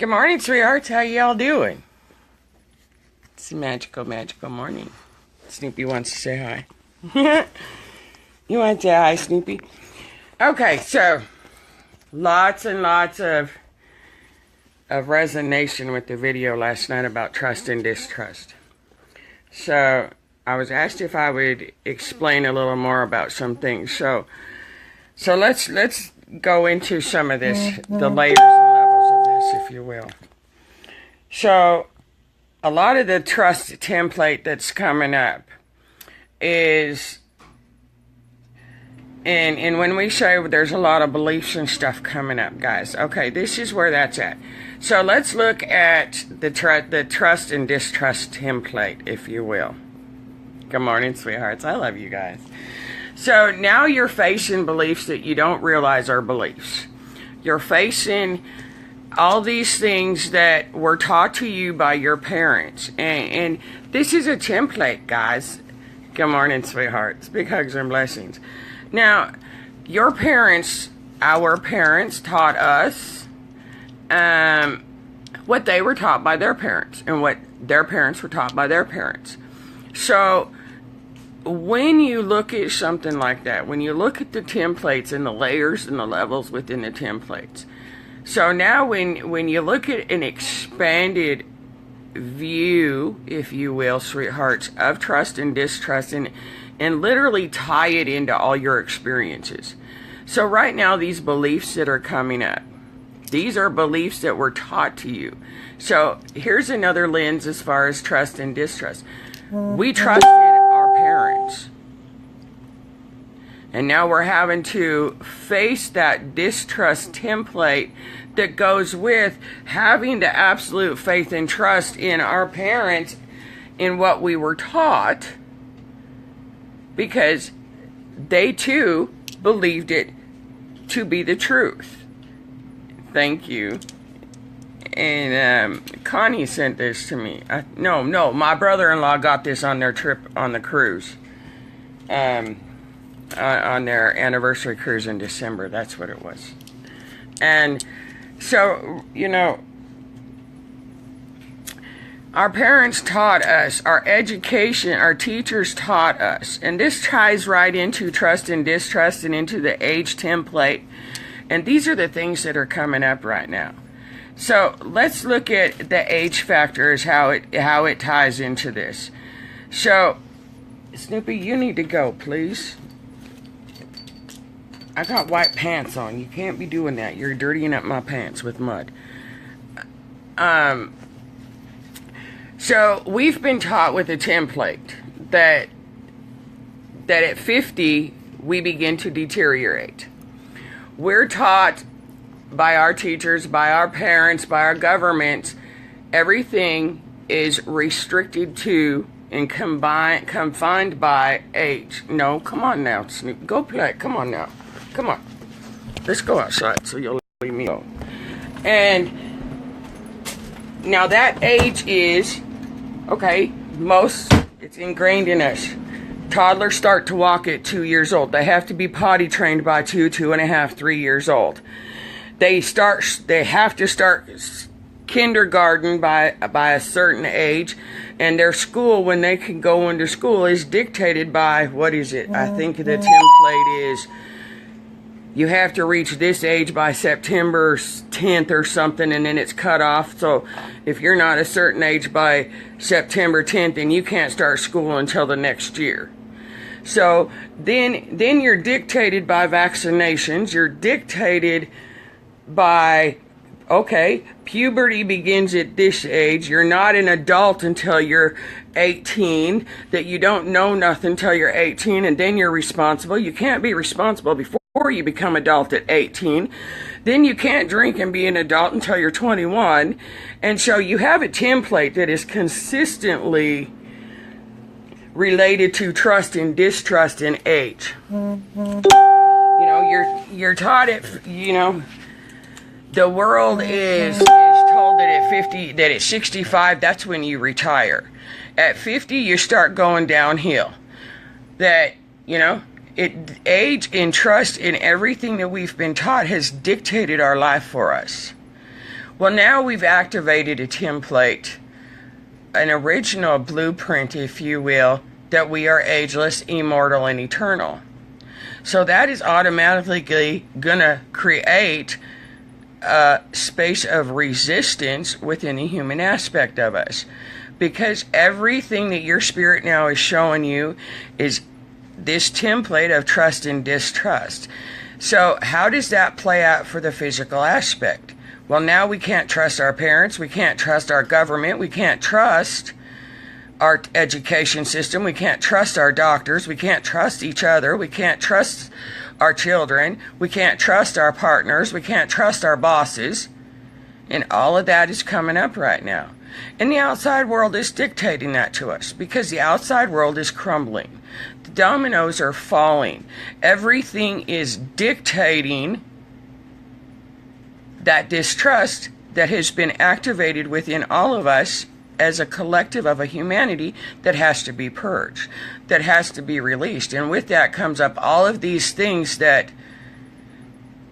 Good morning, sweethearts. How y'all doing? It's a magical, magical morning. Snoopy wants to say hi. You want to say hi, Snoopy? Okay, so lots and lots of resonation with the video last night about trust and distrust. So I was asked if I would explain a little more about some things. So let's go into some of this, the layers and levels of this, if you will. So a lot of the trust template that's coming up is, and when we say there's a lot of beliefs and stuff coming up, guys, okay, this is where that's at. So let's look at the trust and distrust template, if you will. Good morning, sweethearts. I love you guys. So now you're facing beliefs that you don't realize are beliefs. You're facing all these things that were taught to you by your parents. And this is a template, guys. Good morning, sweethearts. Big hugs and blessings. Now, your parents, our parents, taught us what they were taught by their parents and what their parents were taught by their parents. So when you look at something like that, when you look at the templates and the layers and the levels within the templates, so now when you look at an expanded view, if you will, sweethearts, of trust and distrust, and literally tie it into all your experiences. So right now, these beliefs that are coming up, these are beliefs that were taught to you. So here's another lens as far as trust and distrust. We trusted our parents. And now we're having to face that distrust template that goes with having the absolute faith and trust in our parents, in what we were taught, because they too believed it to be the truth. Thank you. And Connie sent this to me. No, my brother-in-law got this on their trip on the cruise. On their anniversary cruise in December. That's what it was. And so, you know, our parents taught us, our education, our teachers taught us, and this ties right into trust and distrust and into the age template. And these are the things that are coming up right now. So let's look at the age factors, how it ties into this. So, Snoopy, you need to go, please. I got white pants on. You can't be doing that. You're dirtying up my pants with mud. So we've been taught with a template that at 50 we begin to deteriorate. We're taught by our teachers, by our parents, by our government, everything is restricted to and confined by age. No, come on now, Snoop. Go play. Come on now. Come on. Let's go outside so you'll leave me alone. And now that age is, okay, it's ingrained in us. Toddlers start to walk at 2 years old. They have to be potty trained by 2.5, 3 years old. They have to start kindergarten by a certain age, and their school, when they can go into school, is dictated by, what is it? I think the template is, you have to reach this age by September 10th or something, and then it's cut off. So if you're not a certain age by September 10th, then you can't start school until the next year. So then you're dictated by vaccinations. You're dictated by, okay, puberty begins at this age. You're not an adult until you're 18, that you don't know nothing until you're 18, and then you're responsible. You can't be responsible before you become adult at 18. Then you can't drink and be an adult until you're 21. And so you have a template that is consistently related to trust and distrust in age. You know, you're taught it, you know, the world is told that at 50, that at 65, that's when you retire. At 50, you start going downhill. That, you know, age and trust in everything that we've been taught has dictated our life for us. Well, now we've activated a template, an original blueprint, if you will, that we are ageless, immortal, and eternal. So that is automatically going to create a space of resistance within the human aspect of us. Because everything that your spirit now is showing you is this template of trust and distrust. So how does that play out for the physical aspect? Well, now we can't trust our parents, we can't trust our government, we can't trust our education system, we can't trust our doctors, we can't trust each other, we can't trust our children, we can't trust our partners, we can't trust our bosses. And all of that is coming up right now. And the outside world is dictating that to us because the outside world is crumbling. The dominoes are falling. Everything is dictating that distrust that has been activated within all of us as a collective of a humanity that has to be purged, that has to be released. And with that comes up all of these things that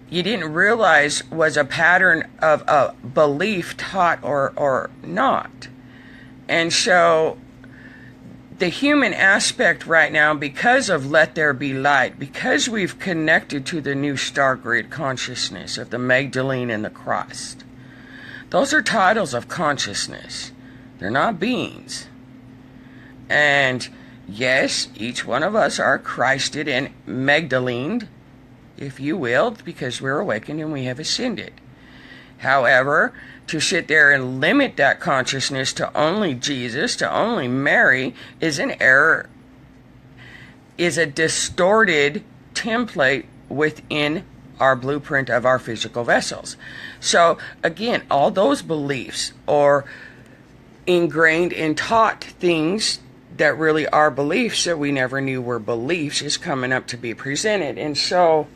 you didn't realize was a pattern of a belief taught or not. And so the human aspect right now, because of Let There Be Light, because we've connected to the new star grid consciousness of the Magdalene and the Christ, those are titles of consciousness. They're not beings. And yes, each one of us are Christed and Magdalened, if you will, because we're awakened and we have ascended. However, to sit there and limit that consciousness to only Jesus, to only Mary, is an error, is a distorted template within our blueprint of our physical vessels. So again, all those beliefs or ingrained and taught things that really are beliefs that we never knew were beliefs is coming up to be presented. And so,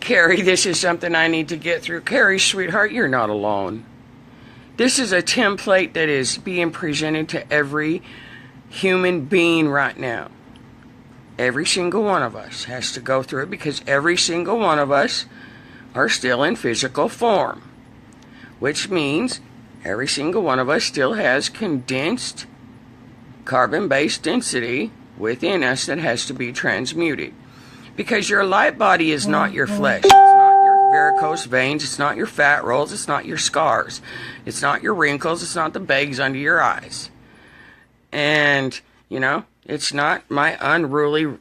Carrie, this is something I need to get through. Carrie, sweetheart, you're not alone. This is a template that is being presented to every human being right now. Every single one of us has to go through it because every single one of us are still in physical form, which means every single one of us still has condensed carbon-based density within us that has to be transmuted. Because your light body is not your flesh. It's not your varicose veins. It's not your fat rolls. It's not your scars. It's not your wrinkles. It's not the bags under your eyes. And, it's not my unruly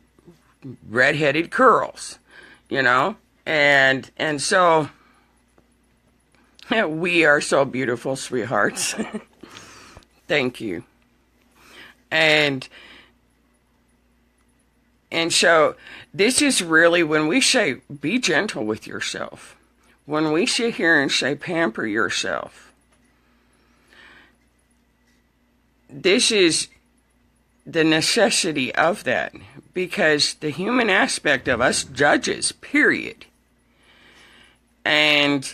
red-headed curls, And so we are so beautiful, sweethearts. Thank you. And so this is really when we say be gentle with yourself. When we sit here and say pamper yourself. This is the necessity of that. Because the human aspect of us judges, period. And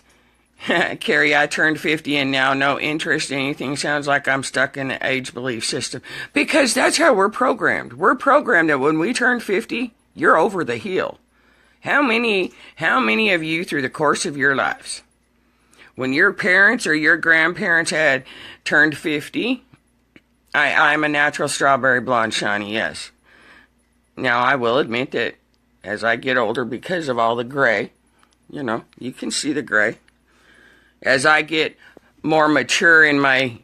Carrie, I turned 50 and now no interest in anything. Sounds like I'm stuck in the age belief system. Because that's how we're programmed. We're programmed that when we turn 50, you're over the hill. How many of you through the course of your lives, when your parents or your grandparents had turned 50, I'm a natural strawberry blonde shiny, yes. Now I will admit that as I get older, because of all the gray, you can see the gray. As I get more mature in my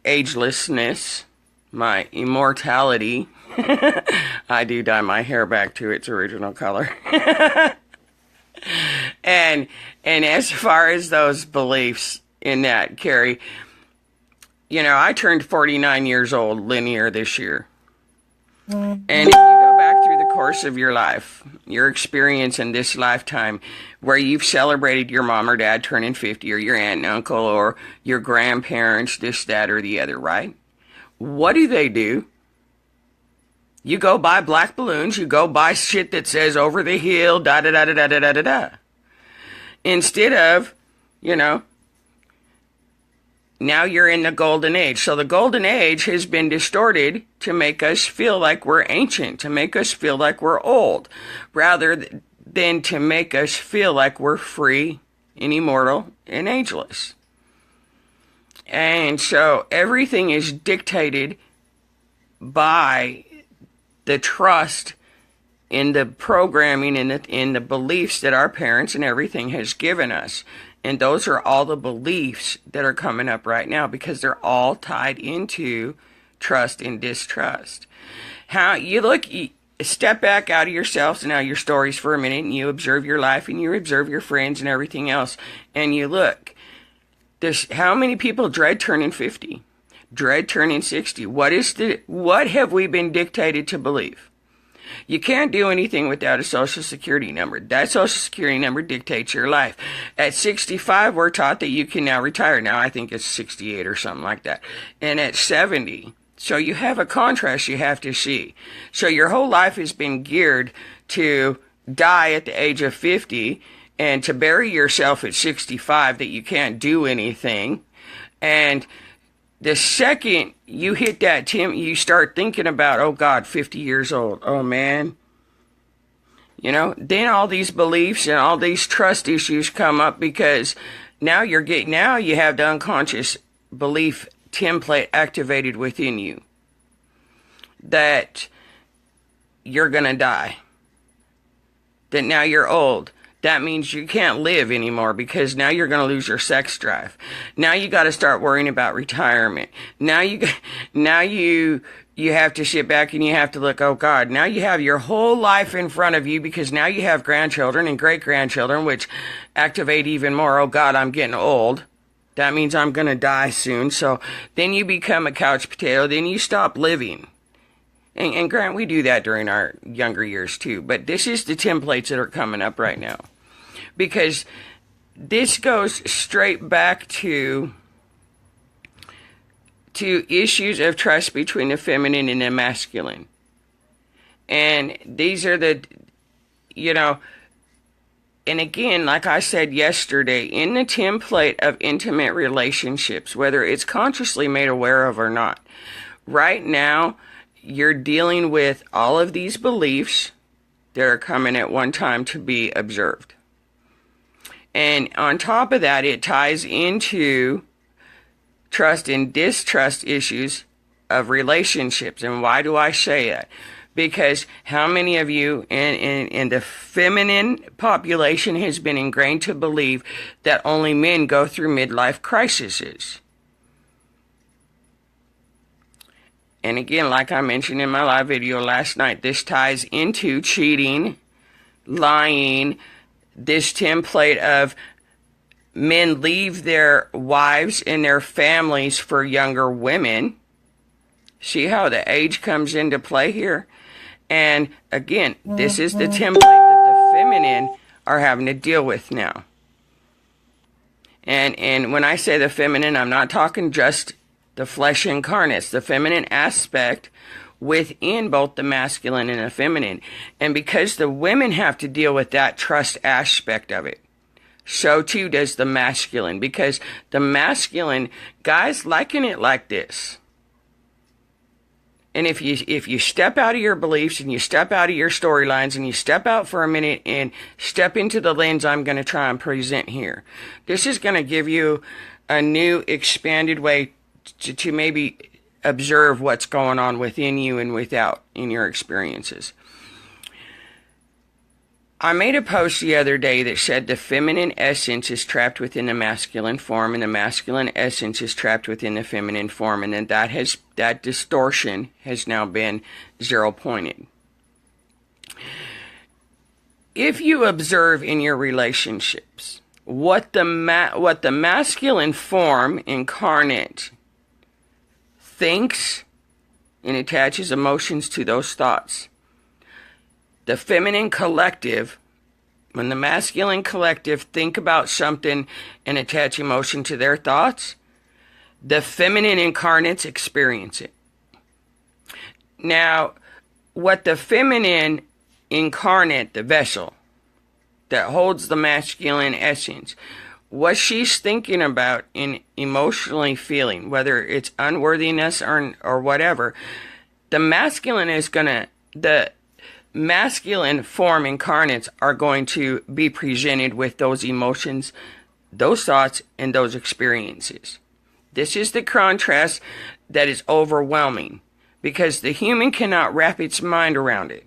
agelessness, my immortality, I do dye my hair back to its original color. and as far as those beliefs in that, Carrie, I turned 49 years old linear this year. And if you go back through the course of your life, your experience in this lifetime, where you've celebrated your mom or dad turning 50, or your aunt and uncle, or your grandparents, this, that, or the other, right? What do? You go buy black balloons, you go buy shit that says over the hill, da-da-da-da-da-da-da-da. Instead of, now you're in the golden age. So the golden age has been distorted to make us feel like we're ancient, to make us feel like we're old, rather than to make us feel like we're free and immortal and ageless. And so everything is dictated by the trust in the programming and in the beliefs that our parents and everything has given us. And those are all the beliefs that are coming up right now, because they're all tied into trust and distrust. How you look, you step back out of yourselves and out of your stories for a minute, and you observe your life and you observe your friends and everything else, and you look. How many people dread turning 50? Dread turning 60? What have we been dictated to believe? You can't do anything without a social security number. That social security number dictates your life. At 65, we're taught that you can now retire. Now I think it's 68 or something like that. And at 70, so you have a contrast you have to see. So your whole life has been geared to die at the age of 50 and to bury yourself at 65, that you can't do anything. And the second you hit that, Tim, you start thinking about, oh God, 50 years old. Oh man. You know, then all these beliefs and all these trust issues come up, because now you have the unconscious belief template activated within you that you're going to die. That now you're old. That means you can't live anymore, because now you're going to lose your sex drive. Now you got to start worrying about retirement. Now you have to sit back and you have to look, oh God, now you have your whole life in front of you, because now you have grandchildren and great-grandchildren, which activate even more. Oh God, I'm getting old. That means I'm going to die soon. So then you become a couch potato. Then you stop living. And Grant, we do that during our younger years too. But this is the templates that are coming up right now. Because this goes straight back to issues of trust between the feminine and the masculine. And these are the, and again, like I said yesterday, in the template of intimate relationships, whether it's consciously made aware of or not, right now, you're dealing with all of these beliefs that are coming at one time to be observed. And on top of that, it ties into trust and distrust issues of relationships. And why do I say that? Because how many of you in the feminine population has been ingrained to believe that only men go through midlife crises? And again, like I mentioned in my live video last night, this ties into cheating, lying, this template of men leave their wives and their families for younger women. See how the age comes into play here? And again, this is the template that the feminine are having to deal with now. And when I say the feminine, I'm not talking just the flesh incarnates, the feminine aspect within both the masculine and the feminine. And because the women have to deal with that trust aspect of it, so too does the masculine. Because the masculine, guys, liken it like this. And if you step out of your beliefs and you step out of your storylines and you step out for a minute and step into the lens I'm going to try and present here, this is going to give you a new expanded way to maybe observe what's going on within you and without in your experiences. I made a post the other day that said the feminine essence is trapped within the masculine form, and the masculine essence is trapped within the feminine form, and then that distortion has now been zero-pointed. If you observe in your relationships what the masculine form incarnate thinks and attaches emotions to those thoughts, the feminine collective, when the masculine collective think about something and attach emotion to their thoughts, the feminine incarnates experience it. Now, what the feminine incarnate, the vessel that holds the masculine essence, what she's thinking about and emotionally feeling, whether it's unworthiness or whatever, the masculine masculine form incarnates are going to be presented with those emotions those thoughts and those experiences. This is the contrast that is overwhelming because the human cannot wrap its mind around it.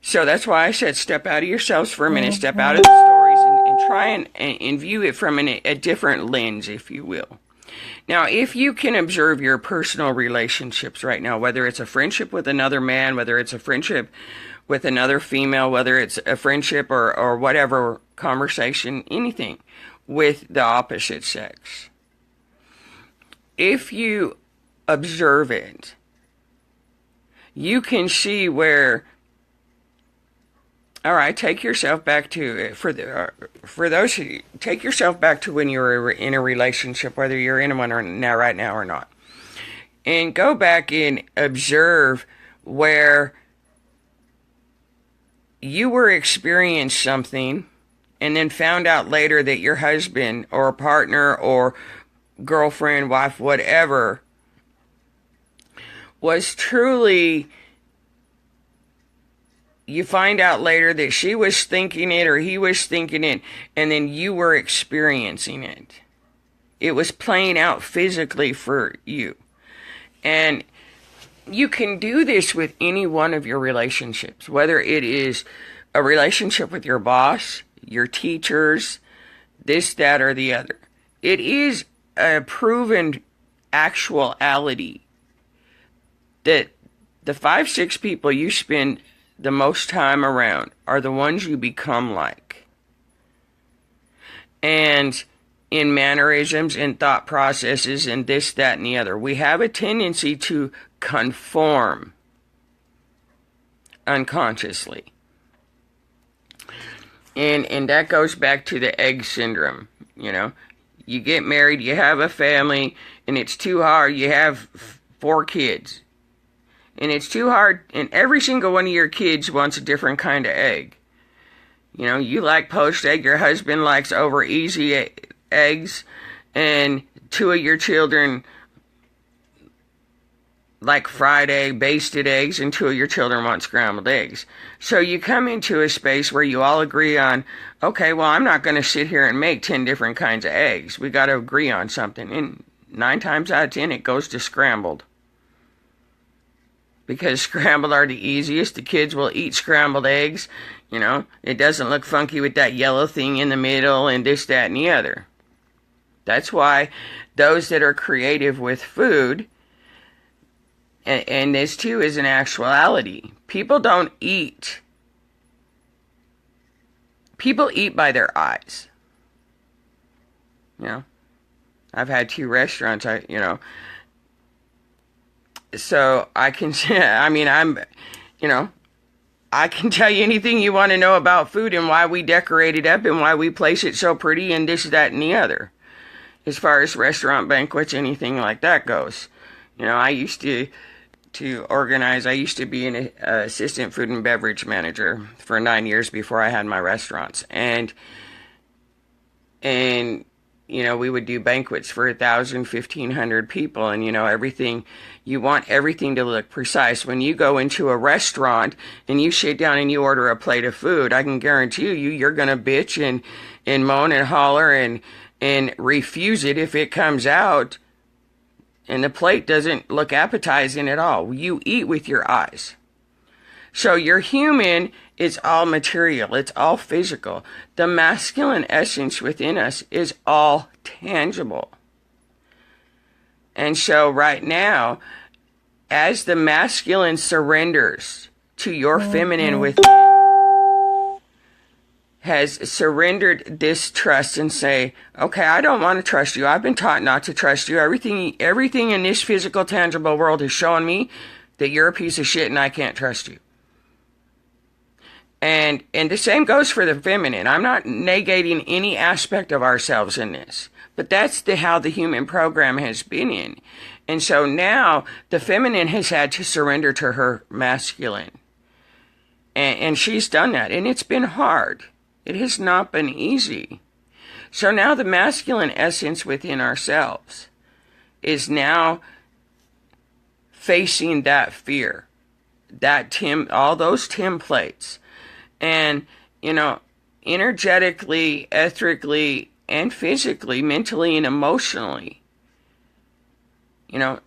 So that's why I said step out of yourselves for a minute, step out of the stories and try and view it from a different lens, if you will. Now, if you can observe your personal relationships right now, whether it's a friendship with another man, whether it's a friendship with another female, whether it's a friendship or whatever conversation, anything with the opposite sex. If you observe it, you can see where, all right, take yourself back to, for those of you, take yourself back to when you were in a relationship, whether you're in one right now or not. And go back and observe where you were experiencing something and then found out later that your husband or partner or girlfriend, wife, whatever, was truly, you find out later that she was thinking it or he was thinking it, and then you were experiencing it. It was playing out physically for you. And you can do this with any one of your relationships, whether it is a relationship with your boss, your teachers, this, that, or the other. It is a proven actuality that the 5-6 people you spend the most time around are the ones you become like. And in mannerisms and thought processes and this, that, and the other, we have a tendency to conform unconsciously. And that goes back to the egg syndrome. You know, you get married, you have a family, and it's too hard. You have 4 kids. And it's too hard, and every single one of your kids wants a different kind of egg. You know, you like poached egg, your husband likes over easy eggs, and 2 of your children like fried egg, basted eggs, and 2 of your children want scrambled eggs. So you come into a space where you all agree on, okay, well, I'm not going to sit here and make 10 different kinds of eggs. We got to agree on something. And 9 times out of 10, it goes to scrambled. Because scrambled are the easiest. The kids will eat scrambled eggs. You know, it doesn't look funky with that yellow thing in the middle and this, that, and the other. That's why those that are creative with food, and this too is an actuality, people don't eat. People eat by their eyes. You know, I've had 2 restaurants, so I can, I can tell you anything you want to know about food and why we decorate it up and why we place it so pretty and this, that, and the other. As far as restaurant banquets, anything like that goes. You know, I used to organize, I used to be an assistant food and beverage manager for 9 years before I had my restaurants. And you know, we would do banquets for 1,000, 1,500 people, and, you know, everything, you want everything to look precise. When you go into a restaurant and you sit down and you order a plate of food, I can guarantee you, you're going to bitch and moan and holler and refuse it if it comes out and the plate doesn't look appetizing at all. You eat with your eyes. So your human is all material. It's all physical. The masculine essence within us is all tangible. And so right now, as the masculine surrenders to your feminine within, has surrendered this trust and say, okay, I don't want to trust you. I've been taught not to trust you. Everything in this physical, tangible world is showing me that you're a piece of shit and I can't trust you. And the same goes for the feminine. I'm not negating any aspect of ourselves in this, but that's how the human program has been in. And so now the feminine has had to surrender to her masculine. And she's done that, and it's been hard. It has not been easy. So now the masculine essence within ourselves is now facing that fear, all those templates. And, you know, energetically, ethically, and physically, mentally, and emotionally. You know,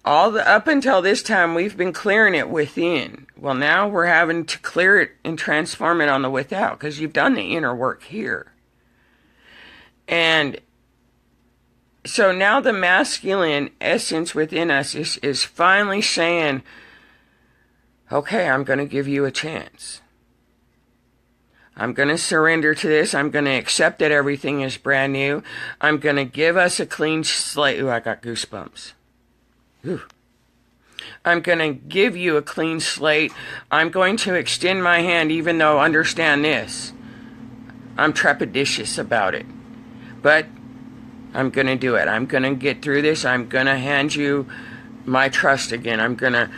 up until this time, we've been clearing it within. Well, now we're having to clear it and transform it on the without, because you've done the inner work here. And so now the masculine essence within us is finally saying, okay, I'm going to give you a chance. I'm going to surrender to this. I'm going to accept that everything is brand new. I'm going to give us a clean slate. Ooh, I got goosebumps. Ooh. I'm going to give you a clean slate. I'm going to extend my hand, even though, understand this, I'm trepidatious about it. But I'm going to do it. I'm going to get through this. I'm going to hand you my trust again. I'm going to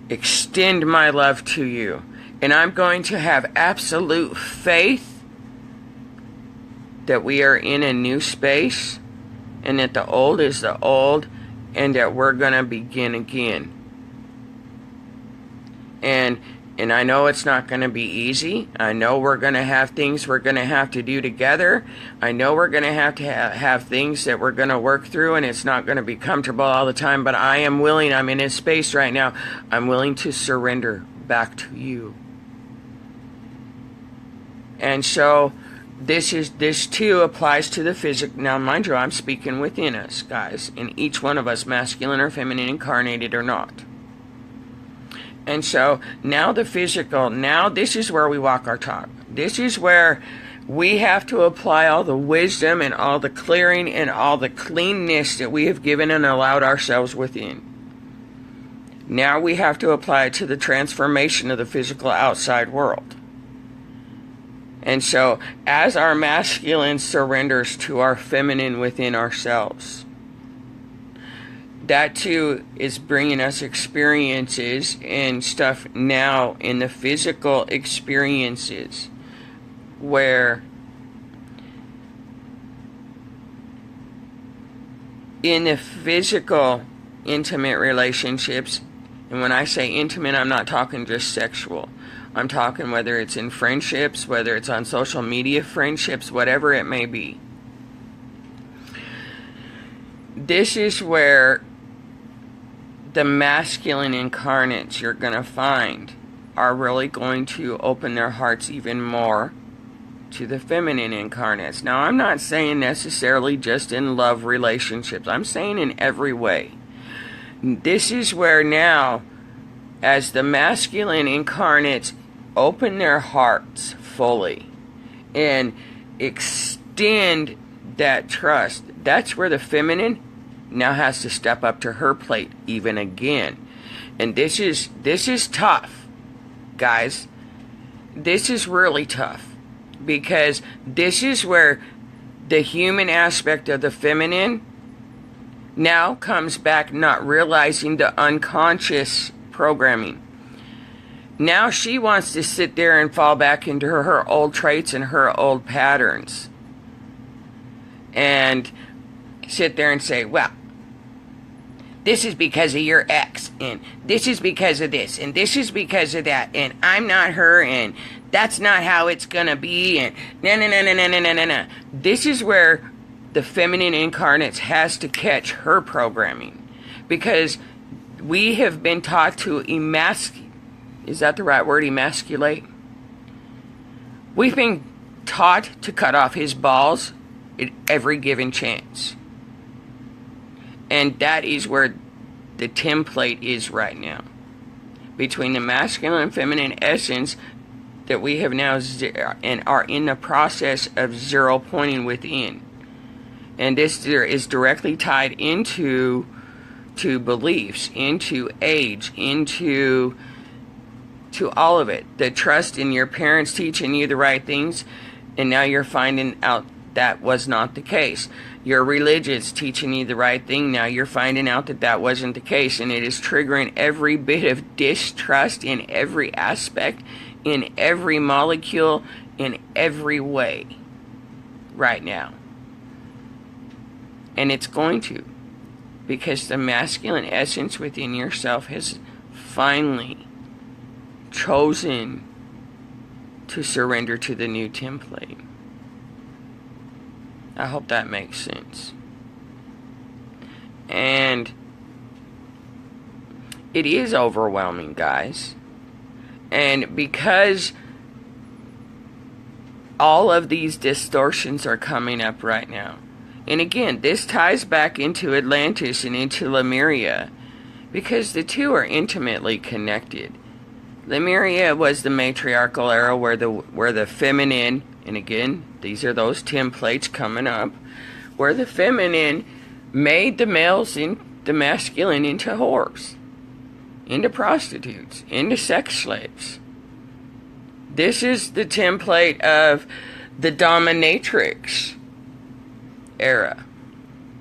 extend my love to you. And I'm going to have absolute faith that we are in a new space, and that the old is the old, and that we're going to begin again. And I know it's not going to be easy. I know we're going to have things we're going to have to do together. I know we're going to have things that we're going to work through, and it's not going to be comfortable all the time, but I am willing. I'm in a space right now. I'm willing to surrender back to you. And so this too applies to the physical. Now, mind you, I'm speaking within us, guys, and each one of us, masculine or feminine, incarnated or not. And so now the physical, now this is where we walk our talk. This is where we have to apply all the wisdom and all the clearing and all the cleanness that we have given and allowed ourselves within. Now we have to apply it to the transformation of the physical outside world. And so, as our masculine surrenders to our feminine within ourselves, that too is bringing us experiences and stuff now in the physical experiences, where in the physical intimate relationships, and when I say intimate, I'm not talking just sexual. I'm talking whether it's in friendships, whether it's on social media friendships, whatever it may be. This is where the masculine incarnates you're going to find are really going to open their hearts even more to the feminine incarnates. Now, I'm not saying necessarily just in love relationships. I'm saying in every way. This is where now, as the masculine incarnates open their hearts fully and extend that trust, that's where the feminine now has to step up to her plate even again. And this is tough, guys. This is really tough, because this is where the human aspect of the feminine now comes back, not realizing the unconscious programming. Now she wants to sit there and fall back into her old traits and her old patterns, and sit there and say, well, this is because of your ex, and this is because of this, and this is because of that, and I'm not her, and that's not how it's gonna be, and no. This is where the feminine incarnates has to catch her programming, because we have been taught to is that the right word, emasculate? We've been taught to cut off his balls at every given chance. And that is where the template is right now. Between the masculine and feminine essence that we have now and are in the process of zero pointing within. And this is directly tied into beliefs, into age, into all of it. The trust in your parents teaching you the right things, and now you're finding out that was not the case. Your religion's teaching you the right thing, now you're finding out that that wasn't the case, and it is triggering every bit of distrust in every aspect, in every molecule, in every way right now. And it's going to, because the masculine essence within yourself has finally chosen to surrender to the new template. I hope that makes sense. And it is overwhelming, guys. And because all of these distortions are coming up right now. And again, this ties back into Atlantis and into Lemuria, because the two are intimately connected. Lemuria was the matriarchal era where the feminine, and again, these are those templates coming up, where the feminine made the males in the masculine into whores, into prostitutes, into sex slaves. This is the template of the dominatrix era,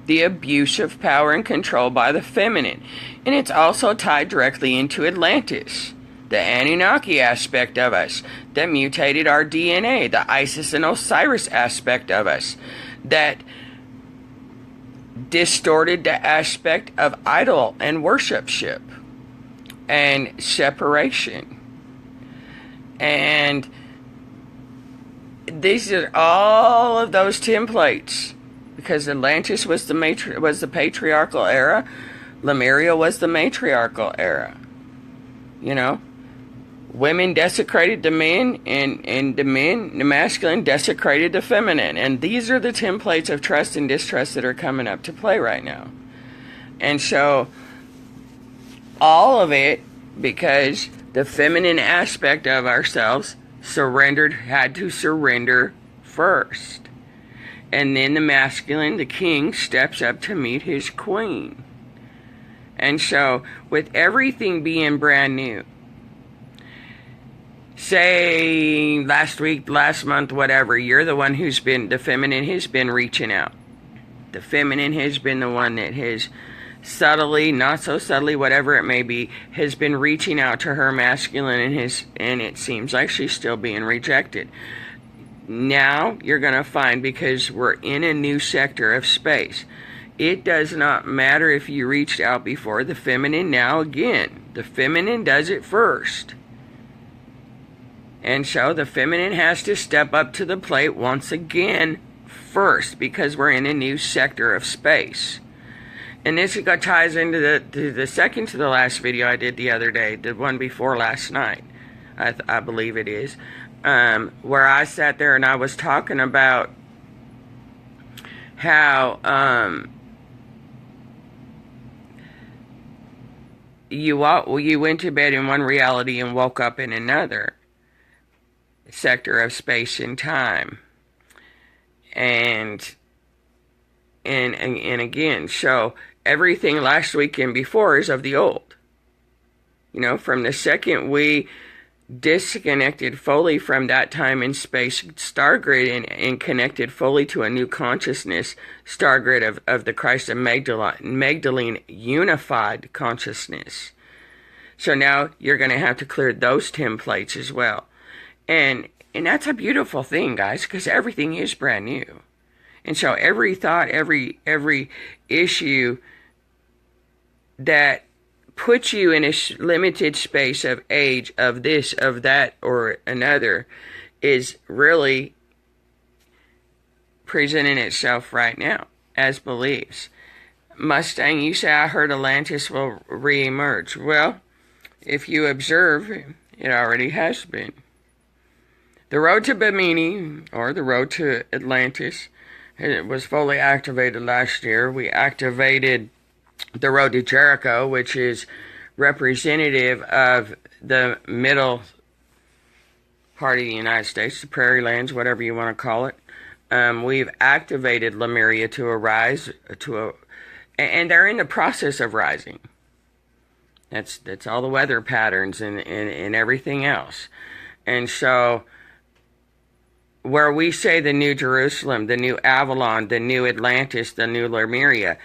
the abuse of power and control by the feminine. And it's also tied directly into Atlantis, the Anunnaki aspect of us that mutated our DNA, the Isis and Osiris aspect of us that distorted the aspect of idol and worshipship and separation. And these are all of those templates, because Atlantis was the patriarchal era, Lemuria was the matriarchal era. You know, women desecrated the men, and the masculine desecrated the feminine. And these are the templates of trust and distrust that are coming up to play right now. And so, all of it, because the feminine aspect of ourselves had to surrender first. And then the masculine, the king, steps up to meet his queen. And so, with everything being brand new, say last week, last month, whatever, you're the one the feminine has been reaching out. The feminine has been the one that has subtly, not so subtly, whatever it may be, has been reaching out to her masculine, and it seems like she's still being rejected. Now you're going to find, because we're in a new sector of space, it does not matter if you reached out before. The feminine, now again, the feminine does it first. And so the feminine has to step up to the plate once again first, because we're in a new sector of space. And this ties into the second to the last video I did the other day, the one before last night, I believe it is, where I sat there and I was talking about how you went to bed in one reality and woke up in another sector of space and time. And again, so everything last week and before is of the old. You know, from the second we disconnected fully from that time and space star grid and connected fully to a new consciousness star grid of the Christ of Magdalene unified consciousness. So now you're going to have to clear those templates as well. And that's a beautiful thing, guys, because everything is brand new. And so every thought, every issue that puts you in a limited space of age, of this, of that, or another, is really presenting itself right now as beliefs. Mustang, you say, I heard Atlantis will re-emerge. Well, if you observe, it already has been. The road to Bimini, or the road to Atlantis, it was fully activated last year. We activated the road to Jericho, which is representative of the middle part of the United States, the prairie lands, whatever you want to call it. We've activated Lemuria to arise, and they're in the process of rising. That's all the weather patterns and everything else. And so, where we say the new Jerusalem, the new Avalon, the new Atlantis, the new Lemuria,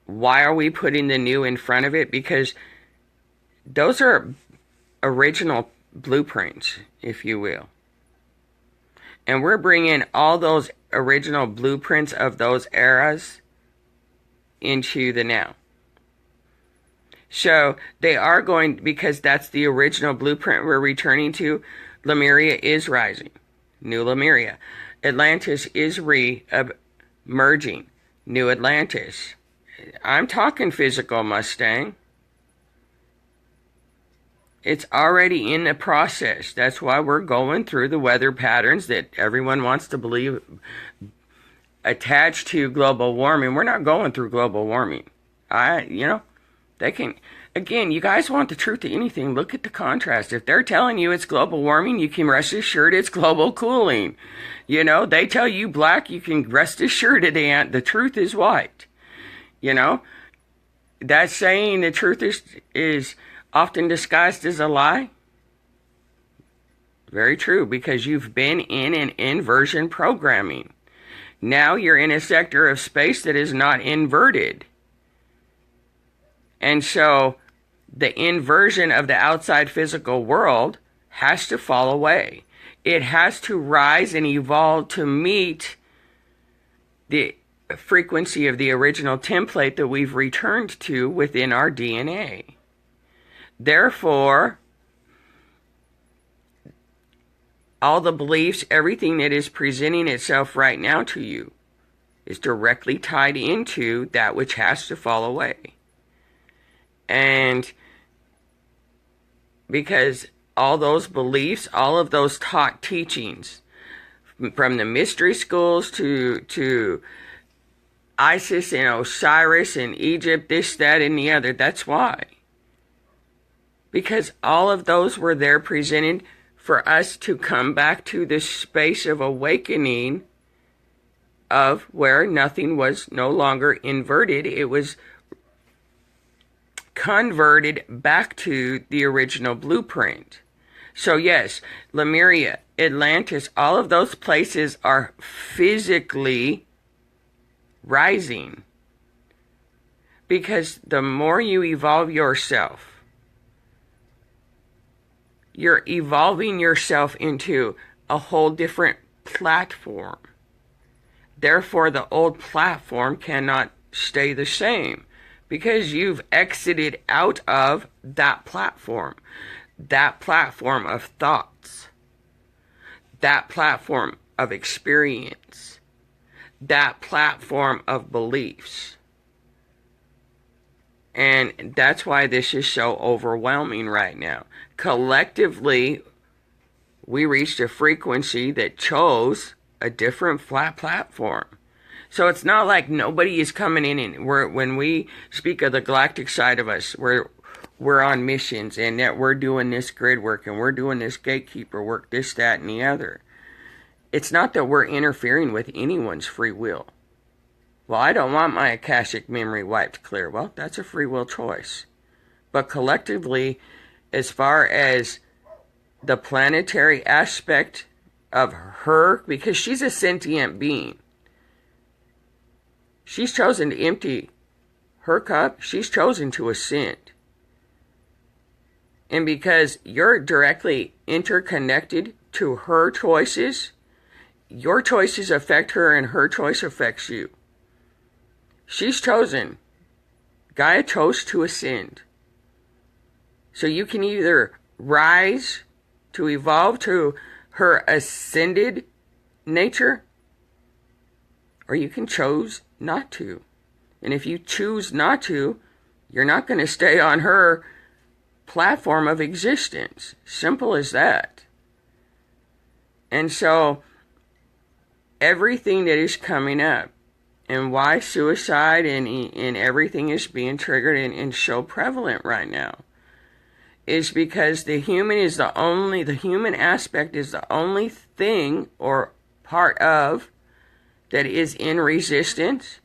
why are we putting the new in front of it? Because those are original blueprints, if you will. And we're bringing all those original blueprints of those eras into the now. So they are going, because that's the original blueprint we're returning to, Lemuria is rising. New Lemuria. Atlantis is re-emerging. New Atlantis. I'm talking physical Mustang. It's already in the process. That's why we're going through the weather patterns that everyone wants to believe attached to global warming. We're not going through global warming. They can, again, you guys want the truth to anything. Look at the contrast. If they're telling you it's global warming, you can rest assured it's global cooling. They tell you black, you can rest assured the truth is white. That saying the truth is often disguised as a lie. Very true, because you've been in an inversion programming. Now you're in a sector of space that is not inverted. And so the inversion of the outside physical world has to fall away. It has to rise and evolve to meet the frequency of the original template that we've returned to within our DNA. Therefore, all the beliefs, everything that is presenting itself right now to you is directly tied into that which has to fall away. And because all those beliefs, all of those taught teachings, from the mystery schools to Isis and Osiris and Egypt, this, that, and the other, that's why. Because all of those were there presented for us to come back to this space of awakening of where nothing was no longer inverted. It was converted back to the original blueprint. So yes, Lemuria, Atlantis, all of those places are physically rising. Because the more you evolve yourself, you're evolving yourself into a whole different platform. Therefore, the old platform cannot stay the same because you've exited out of that platform of thoughts, that platform of experience, that platform of beliefs. And that's why this is so overwhelming right now. Collectively, we reached a frequency that chose a different flat platform. So it's not like nobody is coming in and when we speak of the galactic side of us, we're on missions and that we're doing this grid work and we're doing this gatekeeper work, this, that, and the other. It's not that we're interfering with anyone's free will. Well, I don't want my Akashic memory wiped clear. Well, that's a free will choice. But collectively, as far as the planetary aspect of her, because she's a sentient being, she's chosen to empty her cup. She's chosen to ascend. And because you're directly interconnected to her choices, your choices affect her and her choice affects you. She's chosen. Gaia chose to ascend. So you can either rise to evolve to her ascended nature, or you can choose not to. And if you choose not to, you're not going to stay on her platform of existence. Simple as that. And so everything that is coming up, and why suicide and everything is being triggered and so prevalent right now, is because the human aspect is the only thing or part of that is in resistance,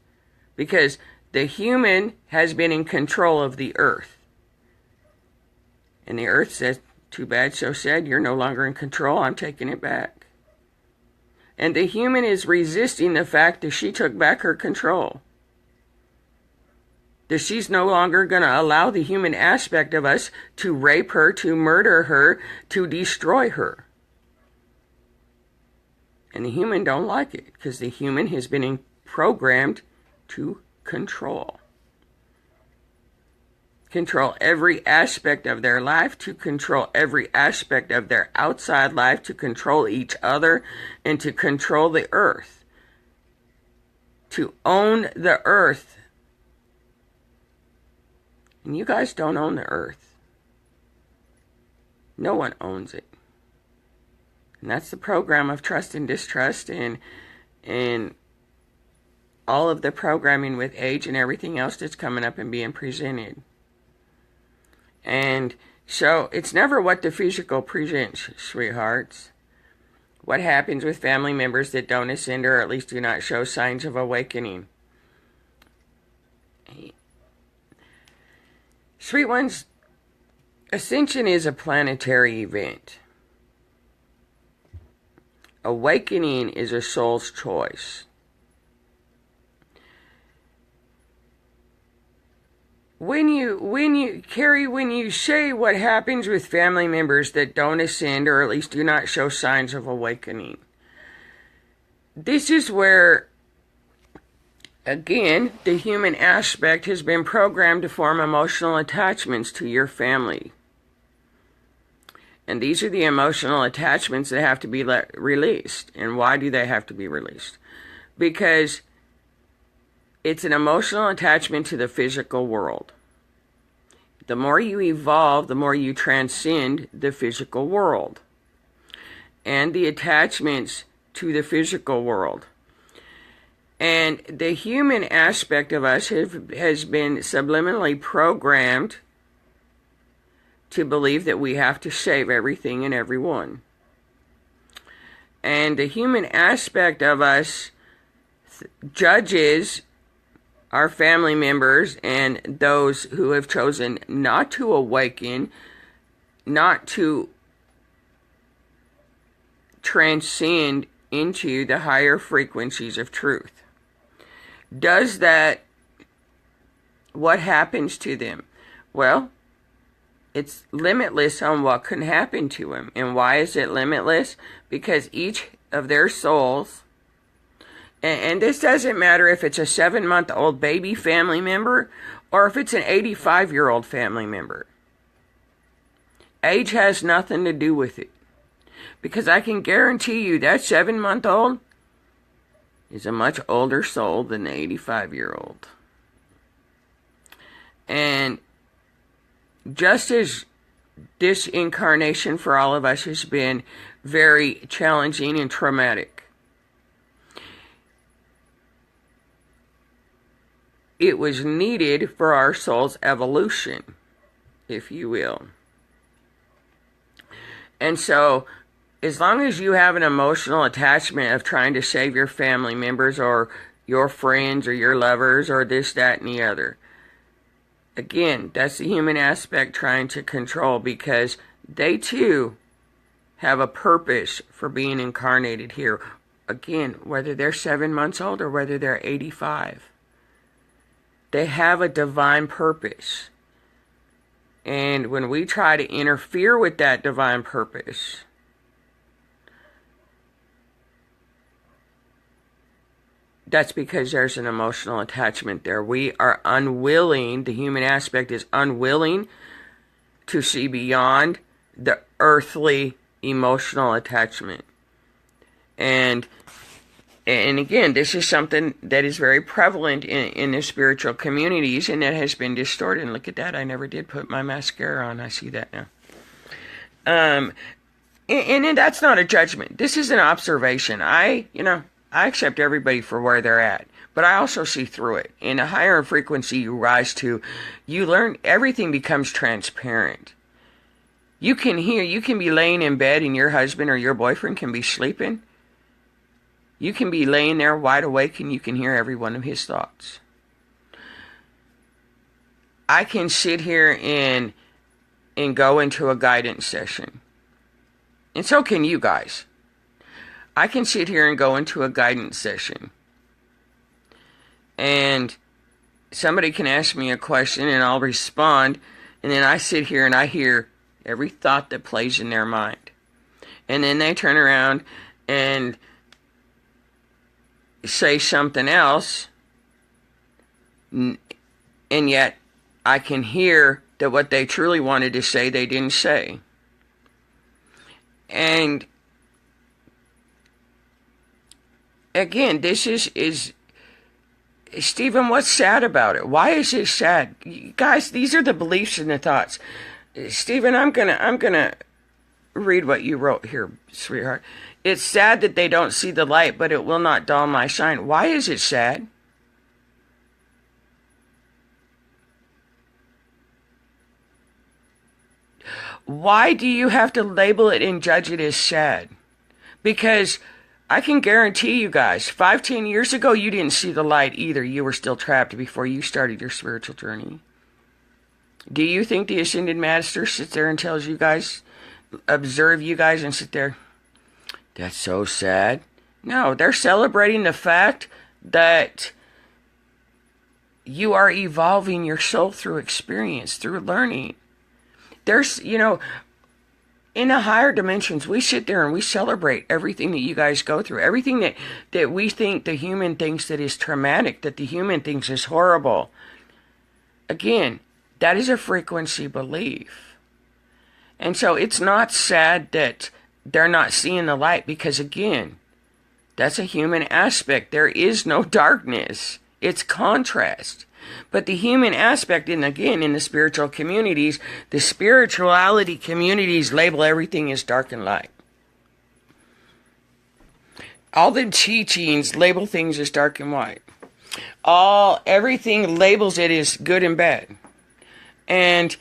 because the human has been in control of the earth. And the earth says, too bad, so sad, you're no longer in control, I'm taking it back. And the human is resisting the fact that she took back her control. That she's no longer going to allow the human aspect of us to rape her, to murder her, to destroy her. And the human don't like it, because the human has been programmed to control. control every aspect of their life, to control every aspect of their outside life, to control each other, and to control the earth. To own the earth. And you guys don't own the earth. No one owns it. And that's the program of trust and distrust and all of the programming with age and everything else that's coming up and being presented. And so it's never what the physical presents, sweethearts. What happens with family members that don't ascend or at least do not show signs of awakening? Sweet ones, ascension is a planetary event. Awakening is a soul's choice. When you say what happens with family members that don't ascend or at least do not show signs of awakening, this is where, again, the human aspect has been programmed to form emotional attachments to your family. And these are the emotional attachments that have to be released. And why do they have to be released? Because it's an emotional attachment to the physical world. The more you evolve, the more you transcend the physical world and the attachments to the physical world. And the human aspect of us has been subliminally programmed to believe that we have to save everything and everyone. And the human aspect of us judges our family members and those who have chosen not to awaken, not to transcend into the higher frequencies of truth. Does that, what happens to them? Well, it's limitless on what can happen to them. And why is it limitless? Because each of their souls, and this doesn't matter if it's a 7-month-old baby family member or if it's an 85-year-old family member. Age has nothing to do with it. Because I can guarantee you that 7-month-old is a much older soul than the 85-year-old. And just as this incarnation for all of us has been very challenging and traumatic, it was needed for our soul's evolution, if you will. And so, as long as you have an emotional attachment of trying to save your family members or your friends or your lovers or this, that, and the other, again, that's the human aspect trying to control, because they too have a purpose for being incarnated here. Again, whether they're 7 months old or whether they're 85. They have a divine purpose. And when we try to interfere with that divine purpose, that's because there's an emotional attachment there. We are unwilling, the human aspect is unwilling to see beyond the earthly emotional attachment. And again, this is something that is very prevalent in the spiritual communities, and that has been distorted. And look at that, I never did put my mascara on. I see that now. And that's not a judgment. This is an observation. I accept everybody for where they're at, but I also see through it. In a higher frequency you rise to, you learn, everything becomes transparent. You can be laying in bed and your husband or your boyfriend can be sleeping. You can be laying there wide awake and you can hear every one of his thoughts. I can sit here and go into a guidance session. And so can you guys. I can sit here and go into a guidance session. And somebody can ask me a question and I'll respond. And then I sit here and I hear every thought that plays in their mind. And then they turn around and say something else, and yet I can hear that what they truly wanted to say, they didn't say. And again, this is Stephen, what's sad about it? Why is it sad? Guys, these are the beliefs and the thoughts. Stephen, I'm gonna read what you wrote here, sweetheart. It's sad that they don't see the light, but it will not dull my shine. Why is it sad? Why do you have to label it and judge it as sad? Because I can guarantee you guys, 5-10 years ago, you didn't see the light either. You were still trapped before you started your spiritual journey. Do you think the Ascended Master sits there and tells you guys, observe you guys and sit there, that's so sad? No, they're celebrating the fact that you are evolving your soul through experience, through learning. There's, in the higher dimensions, we sit there and we celebrate everything that you guys go through. Everything that we think the human thinks that is traumatic, that the human thinks is horrible. Again, that is a frequency belief. And so it's not sad that they're not seeing the light because, again, that's a human aspect. There is no darkness. It's contrast. But the human aspect, and again, in the spiritual communities, the spirituality communities label everything as dark and light. All the teachings label things as dark and white. Everything labels it as good and bad. And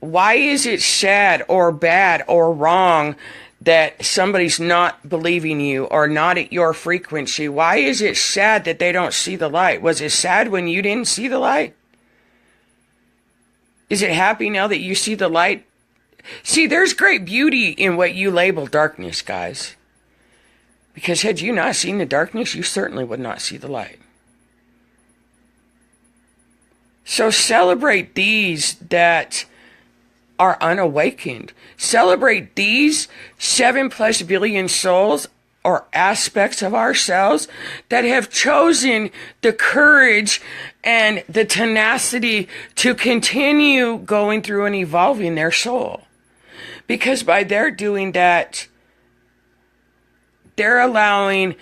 why is it sad or bad or wrong that somebody's not believing you or not at your frequency? Why is it sad that they don't see the light? Was it sad when you didn't see the light? Is it happy now that you see the light? See, there's great beauty in what you label darkness, guys. Because had you not seen the darkness, you certainly would not see the light. So celebrate these that are unawakened. Celebrate these 7+ billion souls or aspects of ourselves that have chosen the courage and the tenacity to continue going through and evolving their soul. Because by their doing that, they're allowing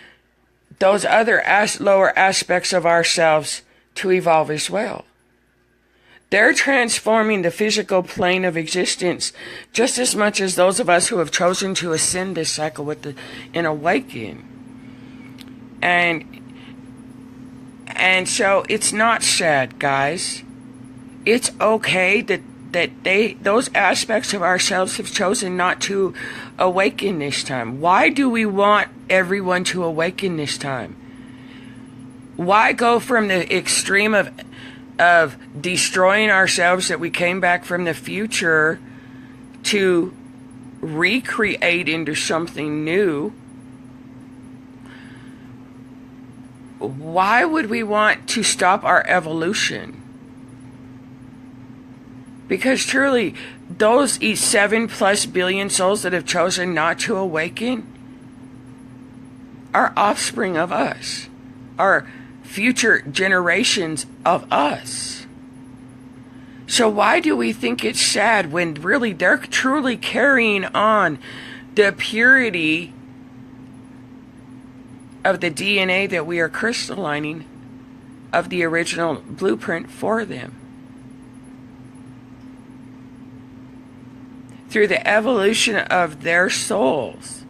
those other lower aspects of ourselves to evolve as well. They're transforming the physical plane of existence just as much as those of us who have chosen to ascend this cycle and awaken. And so it's not sad, guys. It's okay that those aspects of ourselves have chosen not to awaken this time. Why do we want everyone to awaken this time? Why go from the extreme of destroying ourselves that we came back from the future to recreate into something new? Why would we want to stop our evolution? Because truly, those 7+ billion souls that have chosen not to awaken are offspring of us, are future generations of us. So why do we think it's sad when really they're truly carrying on the purity of the DNA that we are crystallizing of the original blueprint for them? Through the evolution of their souls,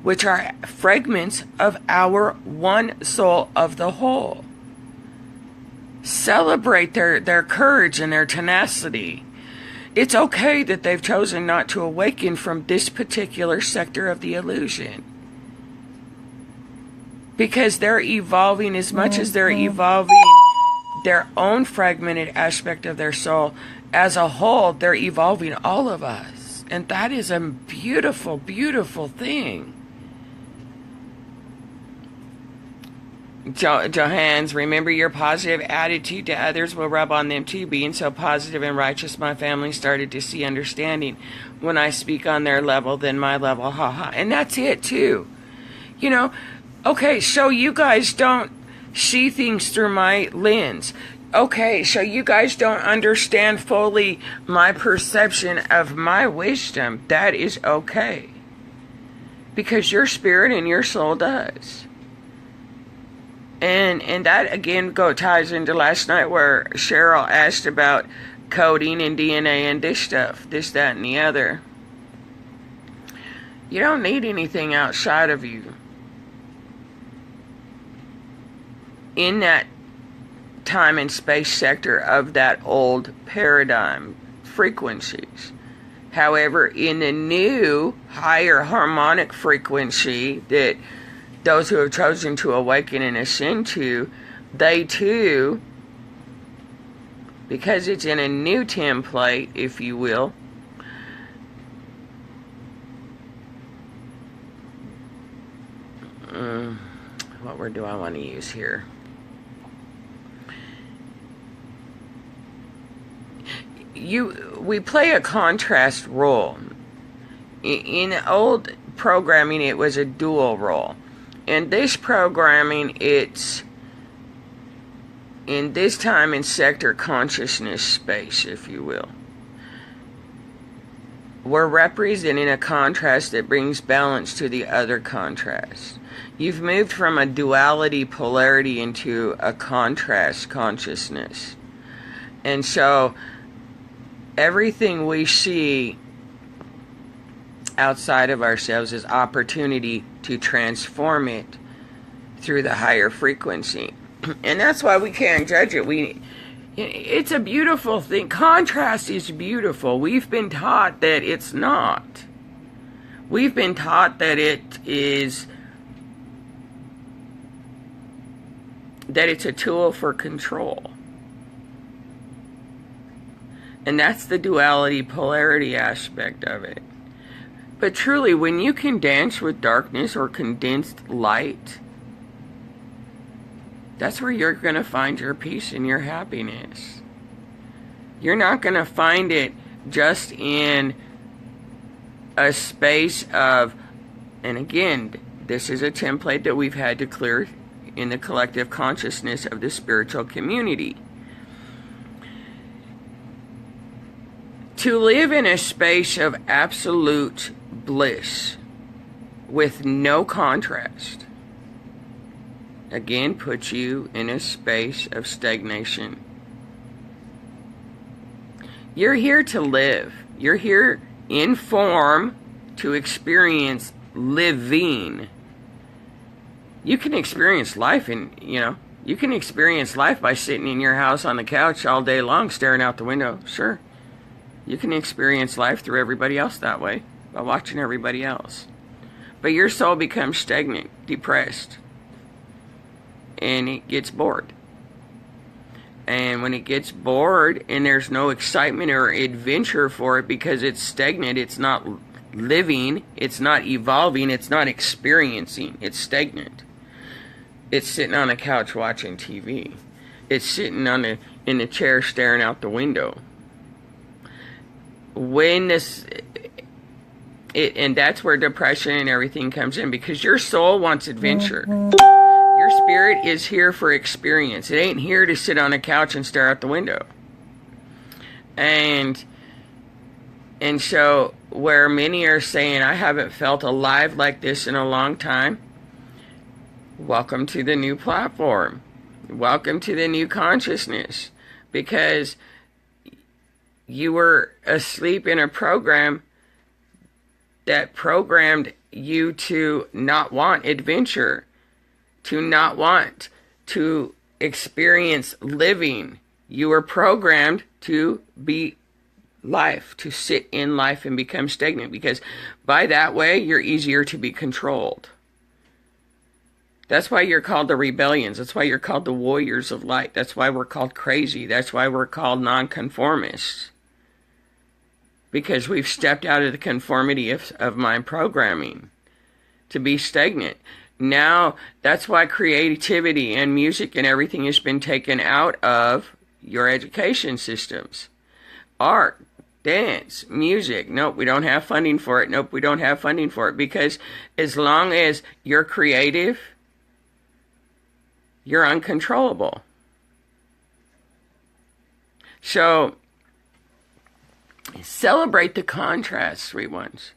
which are fragments of our one soul of the whole. Celebrate their courage and their tenacity. It's okay that they've chosen not to awaken from this particular sector of the illusion. Because they're evolving as much as they're evolving their own fragmented aspect of their soul. As a whole, they're evolving all of us. And that is a beautiful, beautiful thing. Johans, remember your positive attitude to others will rub on them too. Being so positive and righteous, my family started to see understanding. When I speak on their level, then my level, haha. And that's it too. Okay, so you guys don't see things through my lens. Okay, so you guys don't understand fully my perception of my wisdom. That is okay. Because your spirit and your soul does. And that again ties into last night where Cheryl asked about coding and DNA and this stuff, this, that, and the other. You don't need anything outside of you. In that time and space sector of that old paradigm frequencies. However, in the new higher harmonic frequency that those who have chosen to awaken and ascend to, they too, because it's in a new template, if you will, what word do I want to use here? We play a contrast role. In old programming, it was a dual role. In this programming, it's in this time and sector consciousness space, if you will. We're representing a contrast that brings balance to the other contrast. You've moved from a duality polarity into a contrast consciousness. And so everything we see outside of ourselves is opportunity to transform it through the higher frequency. And that's why we can't judge it. It's a beautiful thing. Contrast is beautiful. We've been taught that it's not. We've been taught that it's a tool for control. And that's the duality polarity aspect of it. But truly, when you can dance with darkness or condensed light, that's where you're going to find your peace and your happiness. You're not going to find it just in a space of, and again, this is a template that we've had to clear in the collective consciousness of the spiritual community. To live in a space of absolute bliss with no contrast, again, puts you in a space of stagnation. You're here to live. You're here in form to experience living. You can experience life you can experience life by sitting in your house on the couch all day long staring out the window. Sure. You can experience life through everybody else that way, by watching everybody else. But your soul becomes stagnant, depressed, and it gets bored. And when it gets bored and there's no excitement or adventure for it because it's stagnant, it's not living, it's not evolving, it's not experiencing, it's stagnant. It's sitting on a couch watching TV. It's sitting in the chair staring out the window. And that's where depression and everything comes in, because your soul wants adventure. Your spirit is here for experience. It ain't here to sit on a couch and stare out the window. And so where many are saying, I haven't felt alive like this in a long time, welcome to the new platform. Welcome to the new consciousness. Because you were asleep in a program that programmed you to not want adventure, to not want to experience living. You were programmed to be life, to sit in life and become stagnant, because by that way, you're easier to be controlled. That's why you're called the rebellions. That's why you're called the warriors of light. That's why we're called crazy. That's why we're called nonconformists. Because we've stepped out of the conformity of mind programming to be stagnant. Now, that's why creativity and music and everything has been taken out of your education systems. Art, dance, music. Nope, we don't have funding for it. Nope, we don't have funding for it. Because as long as you're creative, you're uncontrollable. So, celebrate the contrast, sweet ones,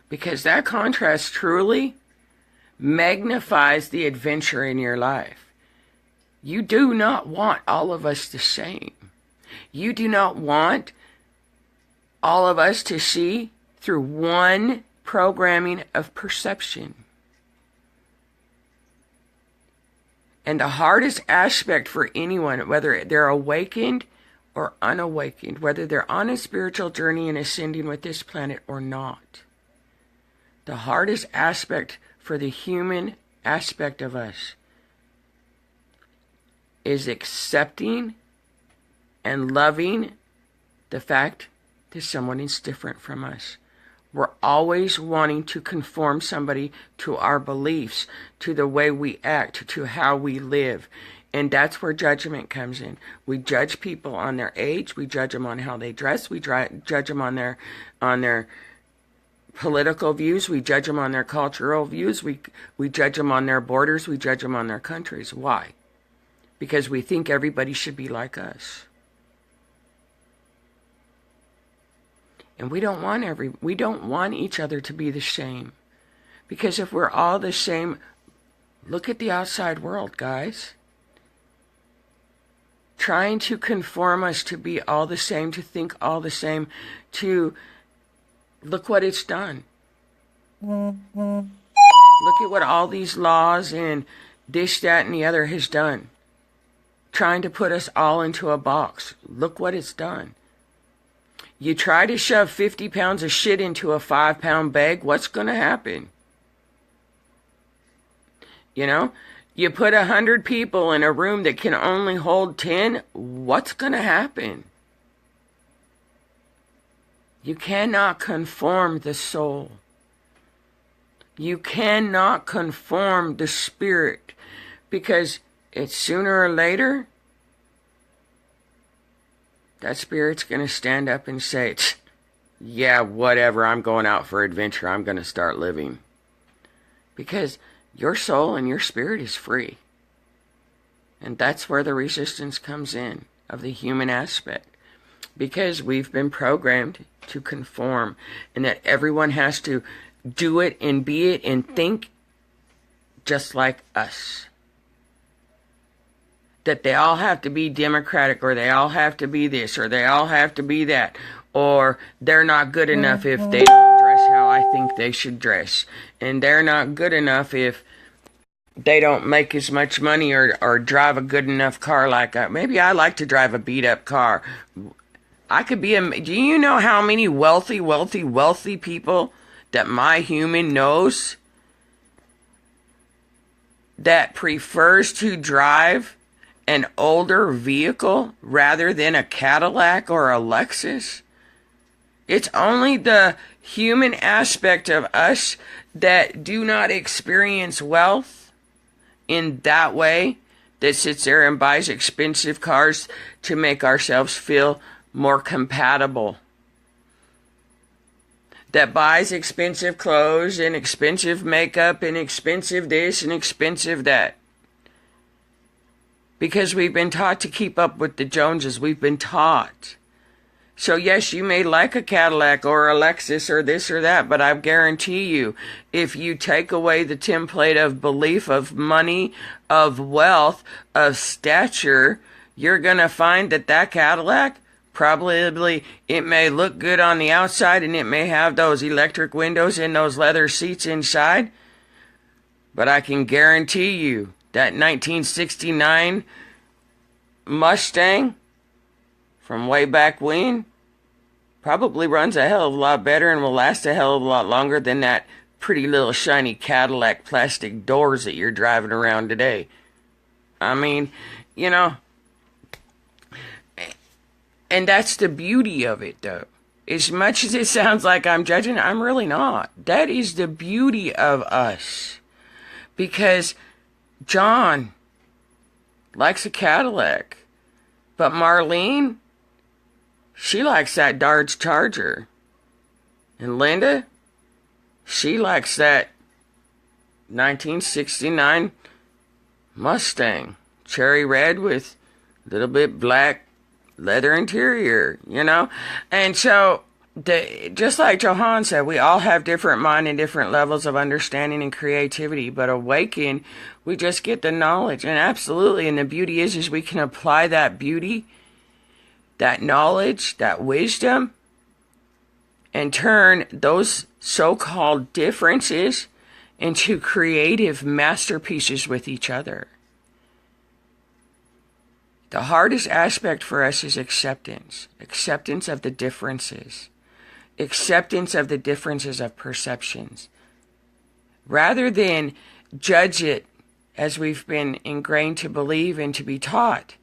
because that contrast truly magnifies the adventure in your life. You do not want all of us the same. You do not want all of us to see through one programming of perception. And the hardest aspect for anyone, whether they're awakened or unawakened, whether they're on a spiritual journey and ascending with this planet or not, the hardest aspect for the human aspect of us is accepting and loving the fact that someone is different from us. We're always wanting to conform somebody to our beliefs, to the way we act, to how we live. And that's where judgment comes in. We judge people on their age. We judge them on how they dress. We judge them on their political views. We judge them on their cultural views. We judge them on their borders. We judge them on their countries. Why? Because we think everybody should be like us. And we don't want each other to be the same. Because if we're all the same, look at the outside world, guys. Trying to conform us to be all the same, to think all the same, to look what it's done. Look at what all these laws and this, that, and the other has done. Trying to put us all into a box. Look what it's done. You try to shove 50 pounds of shit into a 5-pound bag, what's going to happen? You know? You put 100 people in a room that can only hold 10, what's going to happen? You cannot conform the soul. You cannot conform the spirit, because it's sooner or later, that spirit's going to stand up and say, yeah, whatever, I'm going out for adventure. I'm going to start living. Because your soul and your spirit is free. And that's where the resistance comes in, of the human aspect. Because we've been programmed to conform, and that everyone has to do it and be it and think just like us. That they all have to be democratic, or they all have to be this, or they all have to be that, or they're not good enough if they don't dress how I think they should dress, and they're not good enough if they don't make as much money or drive a good enough car like I. Maybe I like to drive a beat up car. I could be do you know how many wealthy people that my human knows that prefers to drive an older vehicle rather than a Cadillac or a Lexus? It's only the human aspect of us that do not experience wealth in that way, that sits there and buys expensive cars to make ourselves feel more compatible. That buys expensive clothes and expensive makeup and expensive this and expensive that. Because we've been taught to keep up with the Joneses. We've been taught. So yes, you may like a Cadillac or a Lexus or this or that, but I guarantee you, if you take away the template of belief, of money, of wealth, of stature, you're going to find that that Cadillac, probably, it may look good on the outside and it may have those electric windows and those leather seats inside, but I can guarantee you, that 1969 Mustang from way back when probably runs a hell of a lot better and will last a hell of a lot longer than that pretty little shiny Cadillac plastic doors that you're driving around today. I mean, you know, and that's the beauty of it, though. As much as it sounds like I'm judging, I'm really not. That is the beauty of us. Because John likes a Cadillac, but Marlene, she likes that Dodge Charger. And Linda, she likes that 1969 Mustang, cherry red with a little bit black leather interior, And so, just like Johan said, we all have different mind and different levels of understanding and creativity, but awaken, we just get the knowledge. And absolutely, and the beauty is we can apply that beauty, that knowledge, that wisdom, and turn those so-called differences into creative masterpieces with each other. The hardest aspect for us is acceptance. Acceptance of the differences. Acceptance of the differences of perceptions. Rather than judge it as we've been ingrained to believe and to be taught.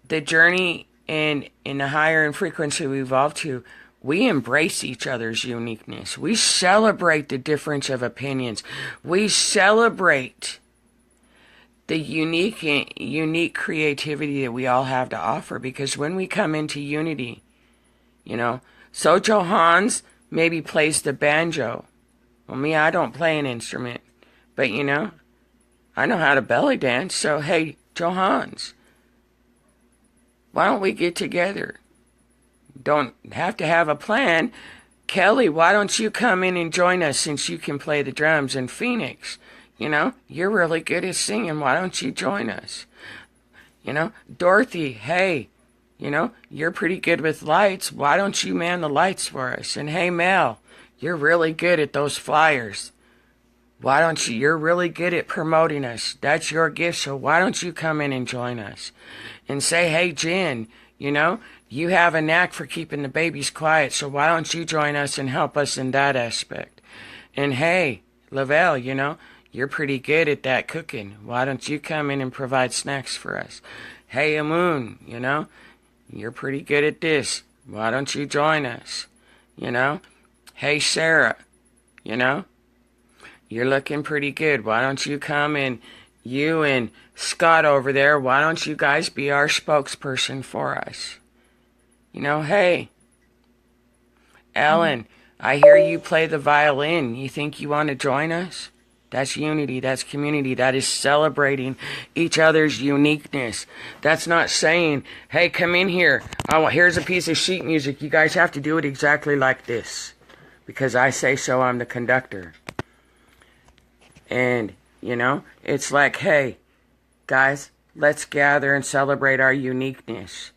The journey in the higher in frequency we evolve to, we embrace each other's uniqueness. We celebrate the difference of opinions. We celebrate the unique creativity that we all have to offer, because when we come into unity, so Johannes maybe plays the banjo. Well, me, I don't play an instrument, but I know how to belly dance. So hey, Johannes, why don't we get together? Don't have to have a plan. Kelly, why don't you come in and join us since you can play the drums? And Phoenix, you're really good at singing. Why don't you join us? Dorothy, hey, you're pretty good with lights. Why don't you man the lights for us? And hey, Mel, you're really good at those flyers. Why don't you? You're really good at promoting us. That's your gift, so why don't you come in and join us? And say, hey, Jen, you have a knack for keeping the babies quiet, so why don't you join us and help us in that aspect? And hey, Lavelle, you're pretty good at that cooking. Why don't you come in and provide snacks for us? Hey, Amun, you're pretty good at this. Why don't you join us? Hey, Sarah, you're looking pretty good. Why don't you come and you and Scott over there, why don't you guys be our spokesperson for us? Hey, Ellen, I hear you play the violin. You think you want to join us? That's unity. That's community. That is celebrating each other's uniqueness. That's not saying, hey, come in here. Oh, here's a piece of sheet music. You guys have to do it exactly like this. Because I say so, I'm the conductor. And, it's like, hey, guys, let's gather and celebrate our uniqueness.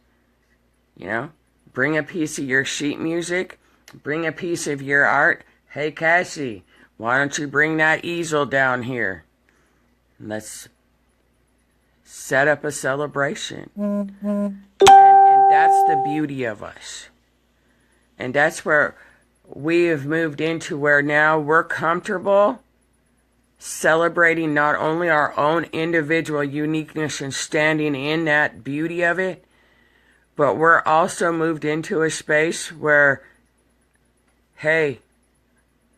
Bring a piece of your sheet music. Bring a piece of your art. Hey, Cassie, why don't you bring that easel down here? Let's set up a celebration. And that's the beauty of us. And that's where we have moved into, where now we're comfortable celebrating not only our own individual uniqueness and standing in that beauty of it, but we're also moved into a space where, hey,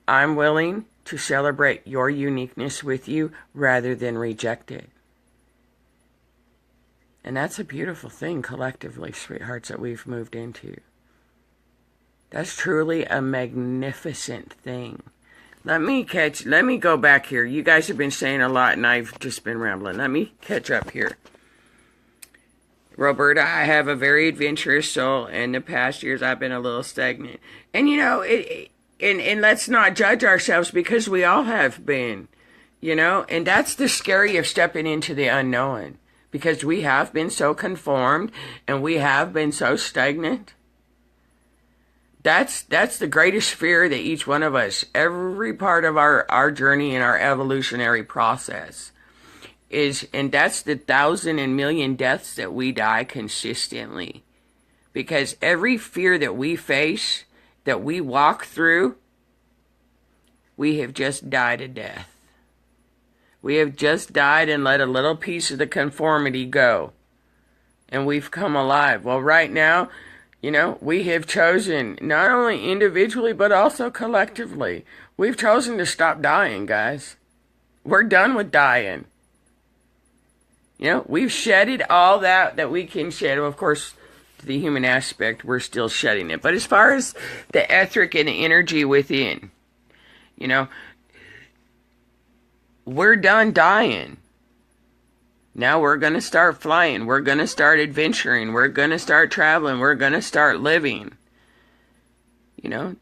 I'm willing to celebrate your uniqueness with you rather than reject it. And that's a beautiful thing collectively, sweethearts, that we've moved into. That's truly a magnificent thing. Let me go back here. You guys have been saying a lot and I've just been rambling. Let me catch up here. Roberta, I have a very adventurous soul. In the past years, I've been a little stagnant. And and let's not judge ourselves, because we all have been, and that's the scary of stepping into the unknown, because we have been so conformed and we have been so stagnant. That's the greatest fear that each one of us, every part of our journey and our evolutionary process is, and that's the 1,000 and million deaths that we die consistently. Because every fear that we face, that we walk through, we have just died a death. We have just died and let a little piece of the conformity go. And we've come alive. Well, right now, we have chosen, not only individually, but also collectively, we've chosen to stop dying, guys. We're done with dying. We've shedded all that we can shed. Of course, the human aspect, we're still shedding it. But as far as the etheric and the energy within, we're done dying. Now we're going to start flying. We're going to start adventuring. We're going to start traveling. We're going to start living. You know,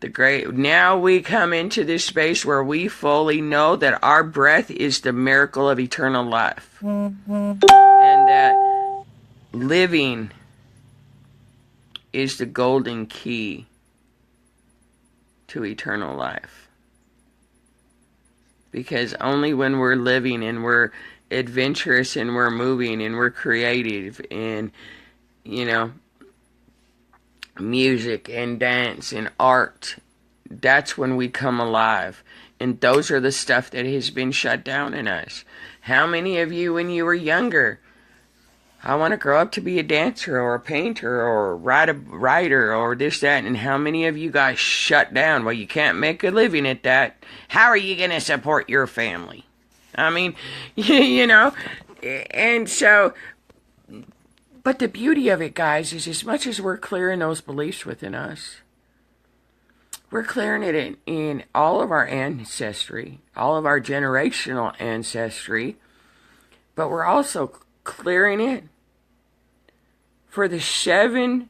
now we come into this space where we fully know that our breath is the miracle of eternal life. And that living is the golden key to eternal life. Because only when we're living and we're adventurous and we're moving and we're creative and, you know, music and dance and art, that's when we come alive. And those are the stuff that has been shut down in us. How many of you, when you were younger, I want to grow up to be a dancer or a painter or write a writer or this, that, and how many of you guys shut down? Well, you can't make a living at that. How are you going to support your family? I mean, you know, and so, but the beauty of it, guys, is as much as we're clearing those beliefs within us, we're clearing it in all of our ancestry, all of our generational ancestry, but we're also clearing it for seven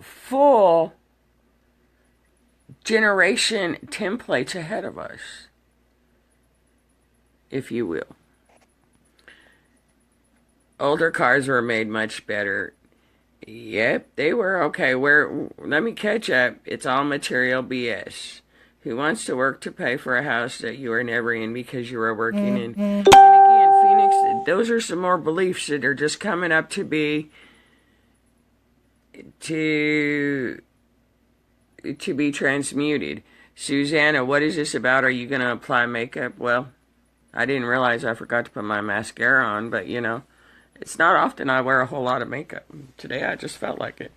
full generation templates ahead of us, if you will. Older cars were made much better. Yep, they were. Okay, let me catch up. It's all material BS. Who wants to work to pay for a house that you are never in because you are working in? And again, Phoenix, those are some more beliefs that are just coming up to be transmuted. Susanna, what is this about? Are you going to apply makeup? Well, I didn't realize I forgot to put my mascara on, but you know, it's not often I wear a whole lot of makeup. Today I just felt like it.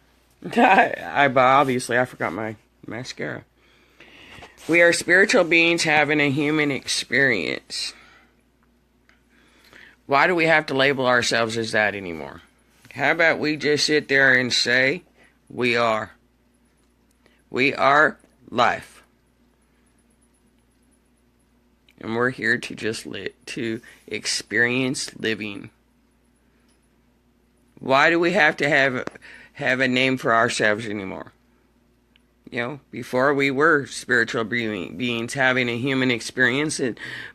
Obviously I forgot my mascara. We are spiritual beings having a human experience. Why do we have to label ourselves as that anymore? How about we just sit there and say, we are. We are life. And we're here to just to experience living. Why do we have to have a name for ourselves anymore? You know, before we were spiritual beings having a human experience,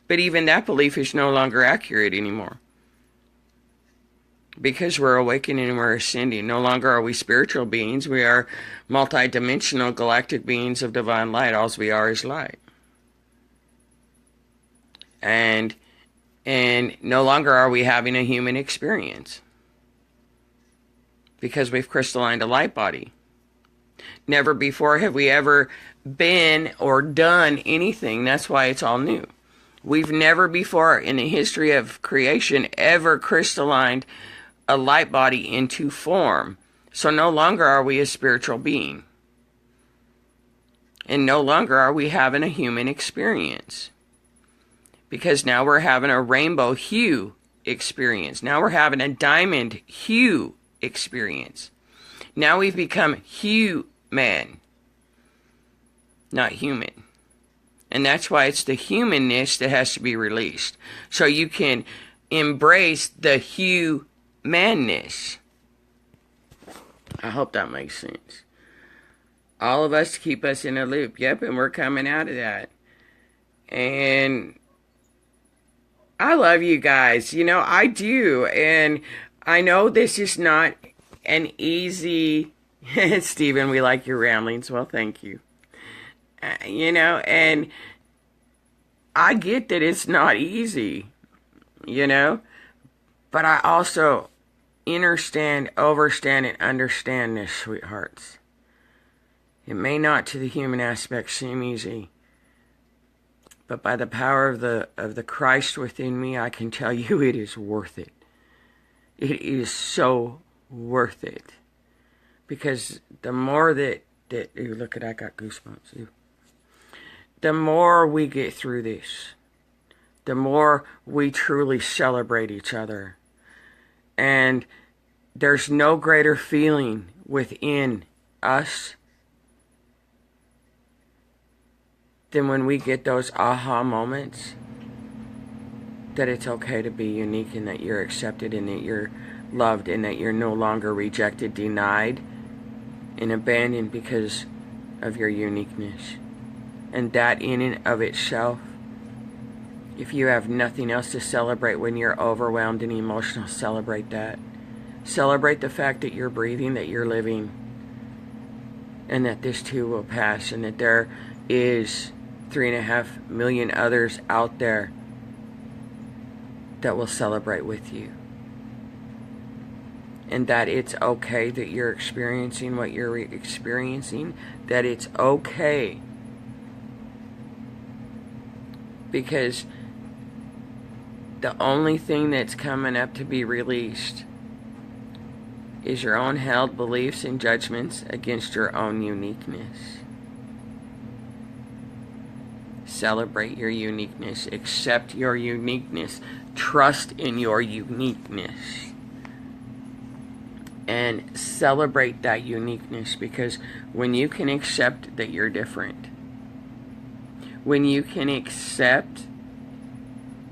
but even that belief is no longer accurate anymore. Because we're awakening and we're ascending. No longer are we spiritual beings. We are multidimensional galactic beings of divine light. All we are is light. And no longer are we having a human experience. Because we've crystallined a light body. Never before have we ever been or done anything. That's why it's all new. We've never before in the history of creation ever crystallined a light body into form. So no longer are we a spiritual being. And no longer are we having a human experience. Because now we're having a rainbow hue experience. Now we're having a diamond hue experience. Now we've become human, not human. And that's why it's the humanness that has to be released. So you can embrace the humanness. I hope that makes sense. All of us to keep us in a loop. Yep, and we're coming out of that. And I love you guys. You know, I do. And I know this is not an easy... Stephen, we like your ramblings. Well, thank you. You know, and I get that it's not easy, you know, but I also understand, overstand, and understand this, sweethearts. It may not to the human aspect seem easy, but by the power of the Christ within me, I can tell you it is worth it. It is so worth it. Because the more that ooh, look at, I got goosebumps. Ooh. The more we get through this, the more we truly celebrate each other. And there's no greater feeling within us than when we get those aha moments that it's okay to be unique, and that you're accepted, and that you're loved, and that you're no longer rejected, denied, and abandoned because of your uniqueness. And that in and of itself, if you have nothing else to celebrate when you're overwhelmed and emotional, celebrate that. Celebrate the fact that you're breathing, that you're living, and that this too will pass, and that there is 3.5 million others out there that will celebrate with you. And that it's okay that you're experiencing what you're experiencing, that it's okay. Because the only thing that's coming up to be released is your own held beliefs and judgments against your own uniqueness. Celebrate your uniqueness. Accept your uniqueness. Trust in your uniqueness. And celebrate that uniqueness, because when you can accept that you're different, when you can accept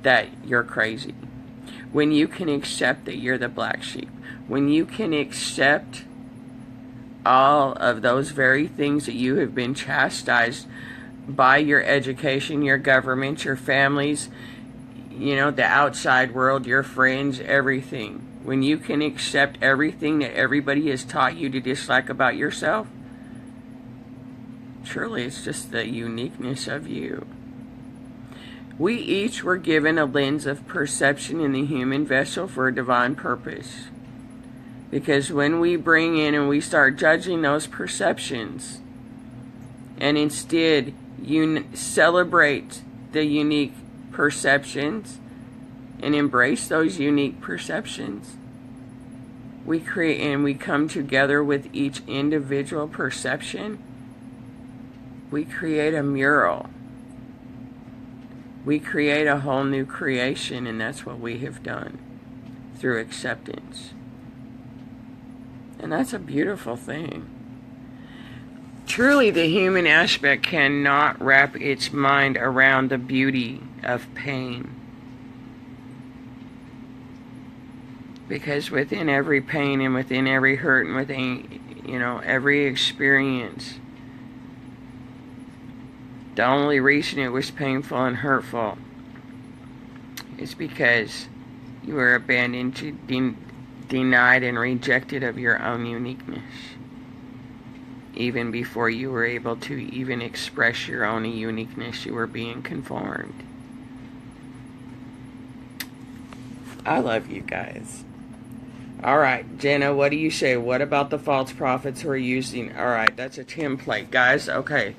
that you're crazy, when you can accept that you're the black sheep, when you can accept all of those very things that you have been chastised by your education, your government, your families, the outside world, your friends, everything. When you can accept everything that everybody has taught you to dislike about yourself, truly it's just the uniqueness of you. We each were given a lens of perception in the human vessel for a divine purpose. Because when we bring in and we start judging those perceptions, and instead celebrate the unique perceptions and embrace those unique perceptions, we create and we come together with each individual perception. We create a mural. We create a whole new creation, and that's what we have done through acceptance. And that's a beautiful thing. Truly, the human aspect cannot wrap its mind around the beauty of pain. Because within every pain and within every hurt and within, every experience, the only reason it was painful and hurtful is because you were abandoned, denied, and rejected of your own uniqueness. Even before you were able to even express your own uniqueness, you were being conformed. I love you guys. Alright, Jenna, what do you say? What about the false prophets who are using... Alright, that's a template. Guys, okay.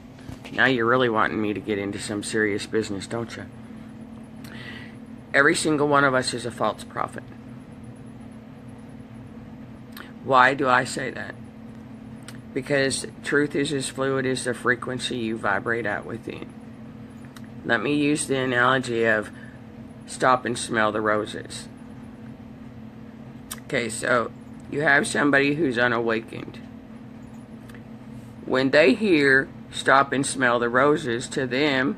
Now you're really wanting me to get into some serious business, don't you? Every single one of us is a false prophet. Why do I say that? Because truth is as fluid as the frequency you vibrate at within. Let me use the analogy of stop and smell the roses. Okay, so you have somebody who's unawakened. When they hear stop and smell the roses, to them,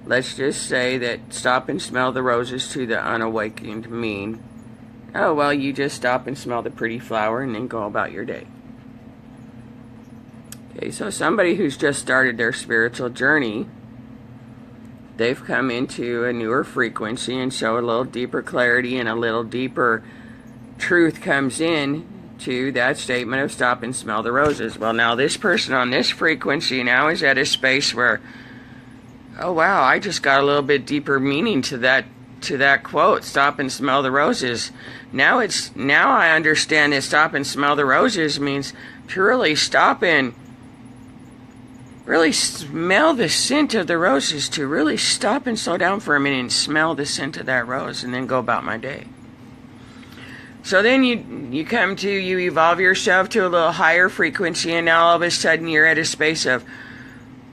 let's just say that stop and smell the roses to the unawakened mean, oh, well, you just stop and smell the pretty flower and then go about your day. Okay, so somebody who's just started their spiritual journey, they've come into a newer frequency, and so a little deeper clarity and a little deeper truth comes in to that statement of stop and smell the roses. Well, now this person on this frequency now is at a space where, oh wow, I just got a little bit deeper meaning to that quote, stop and smell the roses. Now I understand that stop and smell the roses means to really stop and really smell the scent of the roses, to really stop and slow down for a minute and smell the scent of that rose and then go about my day. So then you evolve yourself to a little higher frequency, and now all of a sudden you're at a space of,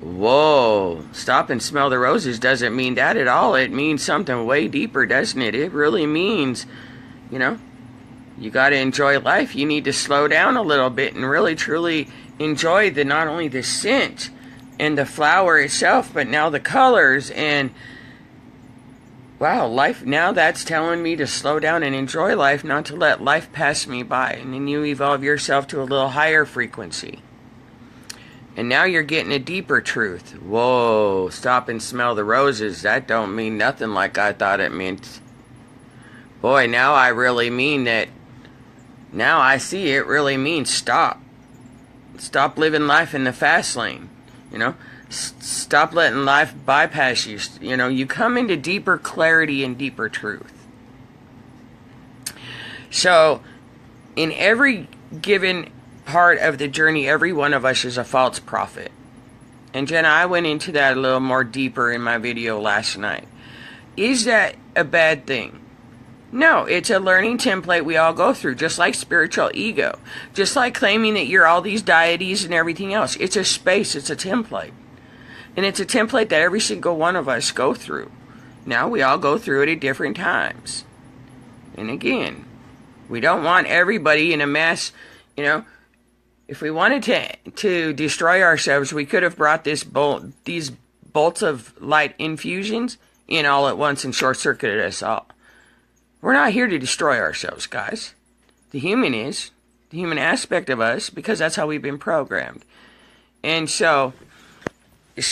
whoa, stop and smell the roses doesn't mean that at all. It means something way deeper, doesn't it? It really means, you got to enjoy life. You need to slow down a little bit and really truly enjoy not only the scent and the flower itself, but now the colors and wow, life, now that's telling me to slow down and enjoy life, not to let life pass me by. And then you evolve yourself to a little higher frequency. And now you're getting a deeper truth. Whoa, stop and smell the roses. That don't mean nothing like I thought it meant. Boy, now I really mean that. Now I see it really means stop. Stop living life in the fast lane. You know, stop letting life bypass you. You know, you come into deeper clarity and deeper truth. So, in every given part of the journey, every one of us is a false prophet. And Jenna, I went into that a little more deeper in my video last night. Is that a bad thing? No, it's a learning template we all go through, just like spiritual ego. Just like claiming that you're all these deities and everything else. It's a space, it's a template. And it's a template that every single one of us go through. Now, we all go through it at different times. And again, we don't want everybody in a mess, you know. If we wanted to destroy ourselves, we could have brought these bolts of light infusions in all at once and short-circuited us all. We're not here to destroy ourselves, guys. The human is. The human aspect of us, because that's how we've been programmed. And so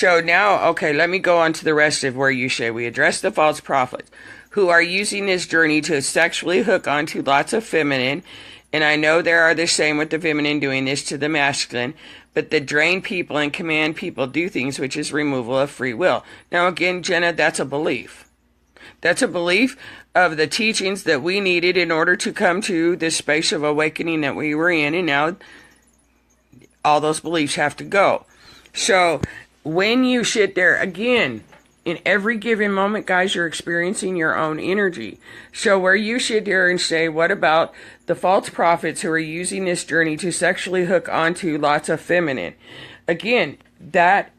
now, okay, let me go on to the rest of where you say we address the false prophets who are using this journey to sexually hook onto lots of feminine. And I know there are the same with the feminine doing this to the masculine, but the drain people and command people do things, which is removal of free will. Now again, Jenna, that's a belief. That's a belief of the teachings that we needed in order to come to this space of awakening that we were in, and now all those beliefs have to go. So when you sit there, again, in every given moment, guys, you're experiencing your own energy. So where you sit there and say, what about the false prophets who are using this journey to sexually hook onto lots of feminine? Again, that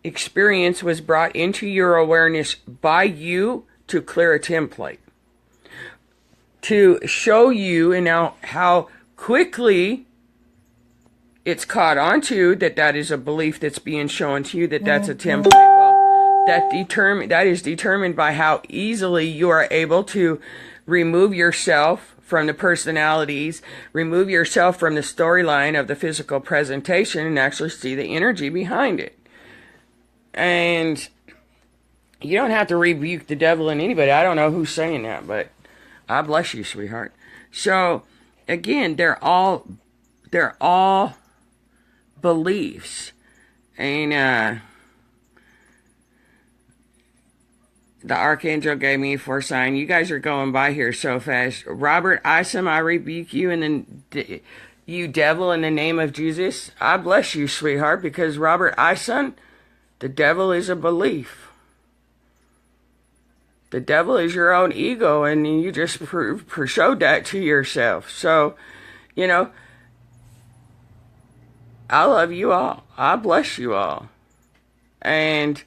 experience was brought into your awareness by you to clear a template. To show you and now how quickly it's caught onto that is a belief that's being shown to you, that's a template. Well, that is determined by how easily you are able to remove yourself from the personalities, remove yourself from the storyline of the physical presentation, and actually see the energy behind it. And you don't have to rebuke the devil in anybody. I don't know who's saying that, but I bless you, sweetheart. So again, they're all beliefs. And the archangel gave me a foresign. You guys are going by here so fast. Robert Isom, I rebuke you you devil in the name of Jesus. I bless you, sweetheart, because Robert Isom, the devil is a belief. The devil is your own ego, and you just showed that to yourself. So, you know, I love you all. I bless you all. And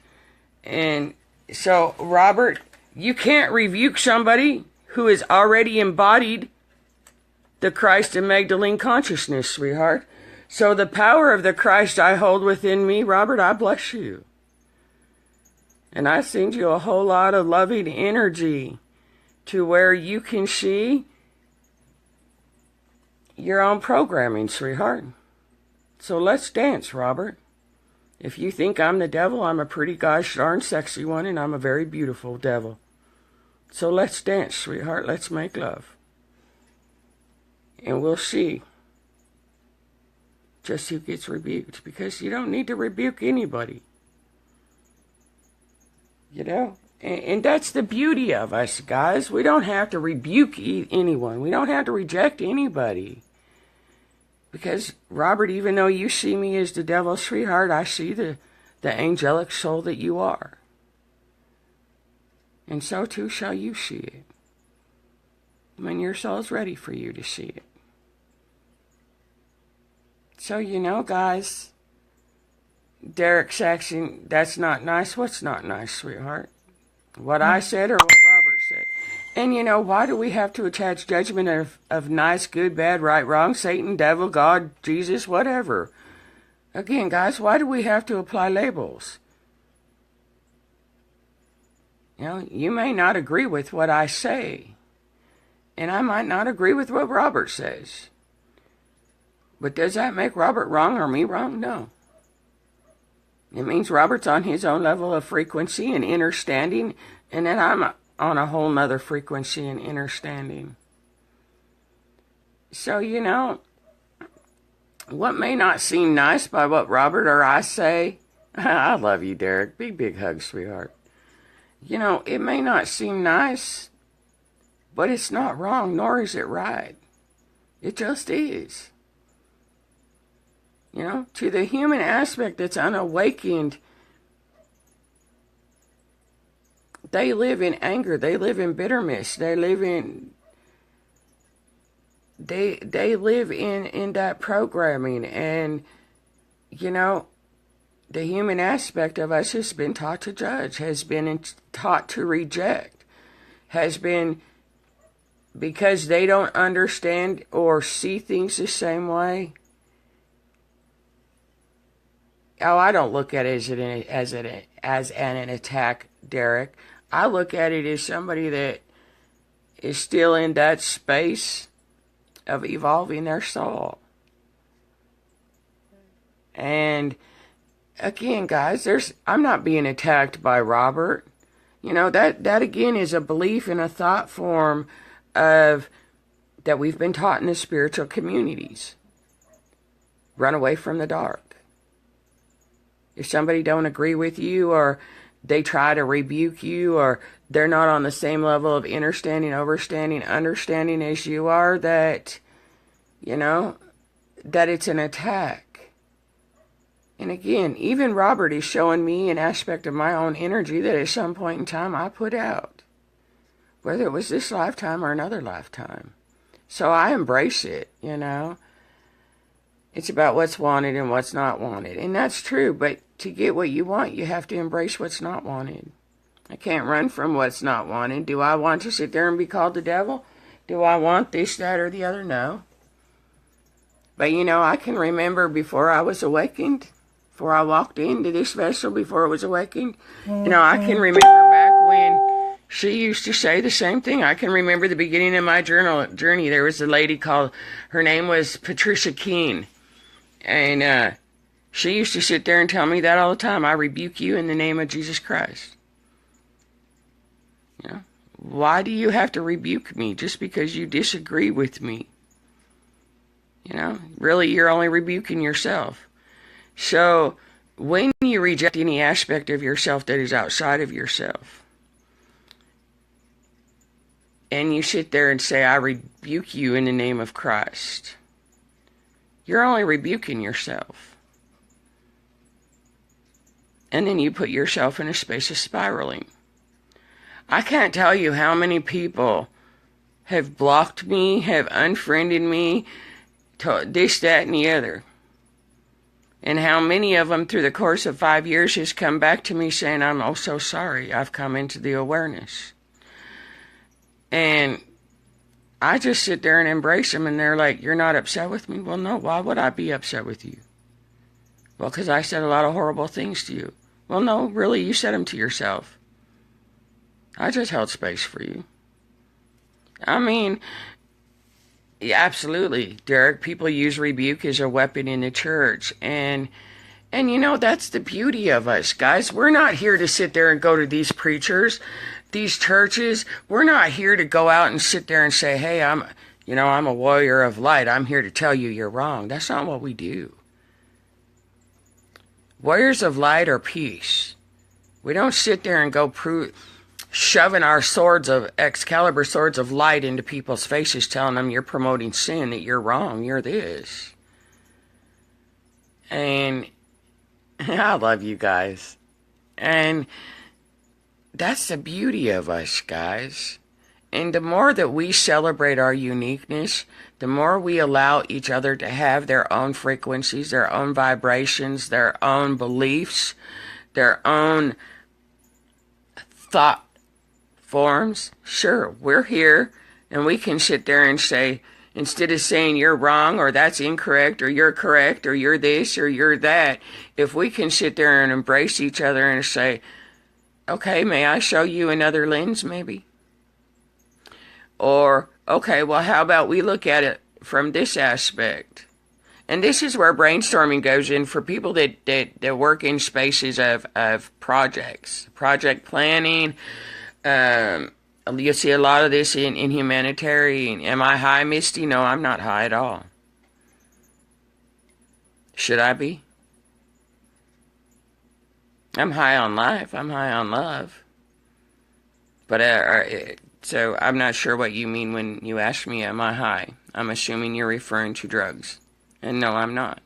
so, Robert, you can't rebuke somebody who has already embodied the Christ and Magdalene consciousness, sweetheart. So the power of the Christ I hold within me, Robert, I bless you. And I send you a whole lot of loving energy to where you can see your own programming, sweetheart. So let's dance, Robert. If you think I'm the devil, I'm a pretty gosh darn sexy one, and I'm a very beautiful devil. So let's dance, sweetheart. Let's make love. And we'll see just who gets rebuked, because you don't need to rebuke anybody. You know? And that's the beauty of us, guys. We don't have to rebuke anyone. We don't have to reject anybody. Because, Robert, even though you see me as the devil, sweetheart, I see the angelic soul that you are. And so too shall you see it, when your soul's ready for you to see it. So, you know, guys, Derek Saxon, that's not nice. What's not nice, sweetheart? What I said or what Robert said? And, you know, why do we have to attach judgment of nice, good, bad, right, wrong, Satan, devil, God, Jesus, whatever? Again, guys, why do we have to apply labels? You know, you may not agree with what I say, and I might not agree with what Robert says. But does that make Robert wrong or me wrong? No. It means Robert's on his own level of frequency and understanding, and then I'm on a whole nother frequency and understanding. So, you know, what may not seem nice by what Robert or I say, I love you, Derek. Big hug, sweetheart. You know, it may not seem nice, but it's not wrong, nor is it right. It just is. You know, to the human aspect that's unawakened, they live in anger, they live in bitterness, they live in that programming. And you know, the human aspect of us has been taught to judge, has been taught to reject, has been, because they don't understand or see things the same way. Oh, I don't look at it as an attack, Derek. I look at it as somebody that is still in that space of evolving their soul. And again, guys, I'm not being attacked by Robert. You know, that again is a belief and a thought form of that we've been taught in the spiritual communities. Run away from the dark. If somebody don't agree with you, or they try to rebuke you, or they're not on the same level of understanding as you are, that, you know, that it's an attack. And again, even Robert is showing me an aspect of my own energy that at some point in time I put out, whether it was this lifetime or another lifetime. So I embrace it, you know. It's about what's wanted and what's not wanted. And that's true, but to get what you want, you have to embrace what's not wanted. I can't run from what's not wanted. Do I want to sit there and be called the devil? Do I want this, that, or the other? No. But you know, I can remember before I was awakened, before I walked into this vessel, before it was awakened, you know, I can remember back when she used to say the same thing. I can remember the beginning of my journey. There was a lady called, her name was Patricia Keene. And she used to sit there and tell me that all the time. I rebuke you in the name of Jesus Christ. You know, why do you have to rebuke me just because you disagree with me? You know, really, you're only rebuking yourself. So when you reject any aspect of yourself that is outside of yourself, and you sit there and say, I rebuke you in the name of Christ, you're only rebuking yourself. And then you put yourself in a space of spiraling. I can't tell you how many people have blocked me, have unfriended me, this, that, and the other. And how many of them through the course of 5 years has come back to me saying, I'm oh so sorry, I've come into the awareness. And I just sit there and embrace them, and they're like, you're not upset with me? Well, no, why would I be upset with you? Well, because I said a lot of horrible things to you. Well, no, really, you said them to yourself. I just held space for you. I mean, yeah, absolutely, Derek, people use rebuke as a weapon in the church. And you know, that's the beauty of us, guys. We're not here to sit there and go to these preachers, these churches. We're not here to go out and sit there and say, hey, I'm a warrior of light. I'm here to tell you you're wrong. That's not what we do. Warriors of light are peace. We don't sit there and go shoving our Excalibur swords of light into people's faces, telling them you're promoting sin, that you're wrong, you're this. And I love you guys. And that's the beauty of us, guys. And the more that we celebrate our uniqueness, the more we allow each other to have their own frequencies, their own vibrations, their own beliefs, their own thought forms. Sure, we're here, and we can sit there and say, instead of saying you're wrong, or that's incorrect, or you're correct, or you're this, or you're that, if we can sit there and embrace each other and say, Okay, may I show you another lens, maybe? Or, okay, well, how about we look at it from this aspect? And this is where brainstorming goes in for people that work in spaces of projects, project planning. You see a lot of this in humanitarian. Am I high, Misty? No, I'm not high at all. Should I be? I'm high on life. I'm high on love. But so I'm not sure what you mean when you ask me, am I high? I'm assuming you're referring to drugs. And no, I'm not.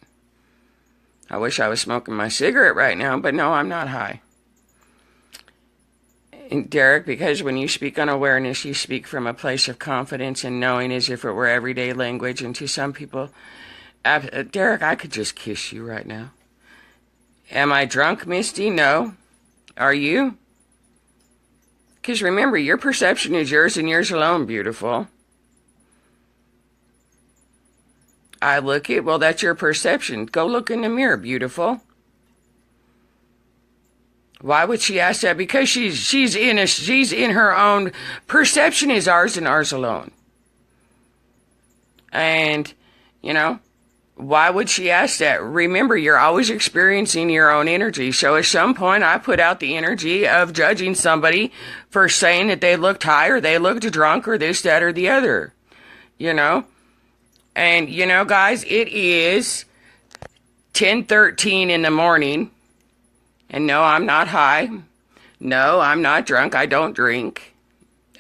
I wish I was smoking my cigarette right now, but no, I'm not high. And Derek, because when you speak on awareness, you speak from a place of confidence and knowing as if it were everyday language. And to some people, Derek, I could just kiss you right now. Am I drunk, Misty? No. Are you? Because remember, your perception is yours and yours alone, beautiful. I look it, well, that's your perception. Go look in the mirror, beautiful. Why would she ask that? Because she's in her own perception is ours and ours alone. And, you know, why would she ask that? Remember, you're always experiencing your own energy. So at some point, I put out the energy of judging somebody for saying that they looked high or they looked drunk or this, that, or the other. You know? And, you know, guys, it is 10:13 in the morning. And no, I'm not high. No, I'm not drunk. I don't drink.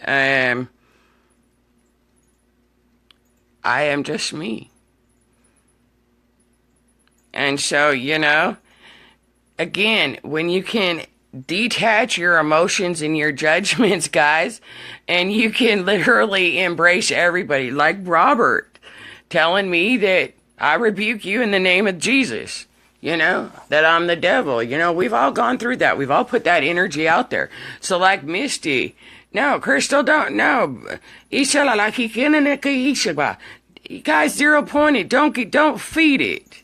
I am just me. And so, you know, again, when you can detach your emotions and your judgments, guys, and you can literally embrace everybody, like Robert telling me that I rebuke you in the name of Jesus, you know, that I'm the devil. You know, we've all gone through that. We've all put that energy out there. So like Misty, no, Crystal, don't, no. Guys, 0 point it. Don't feed it.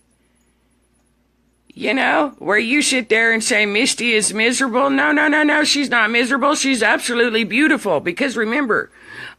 You know, where you sit there and say Misty is miserable. No, she's not miserable. She's absolutely beautiful. Because remember,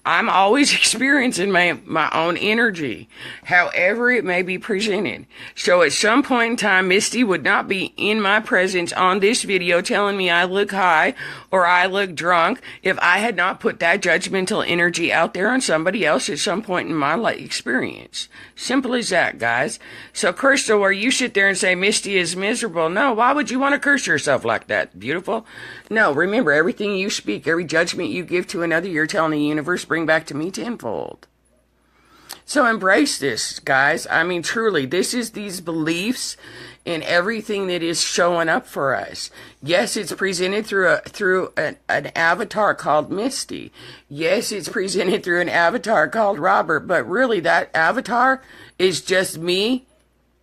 I'm always experiencing my own energy, however it may be presented. So at some point in time, Misty would not be in my presence on this video telling me I look high or I look drunk if I had not put that judgmental energy out there on somebody else at some point in my life experience. Simple as that, guys. So Crystal, where you sit there and say Misty is miserable, no, why would you want to curse yourself like that? Beautiful. No, remember, everything you speak, every judgment you give to another, you're telling the universe, bring back to me tenfold. So embrace this, guys. I mean, truly, this is these beliefs in everything that is showing up for us. Yes, it's presented through an avatar called Misty. Yes, it's presented through an avatar called Robert. But really, that avatar is just me,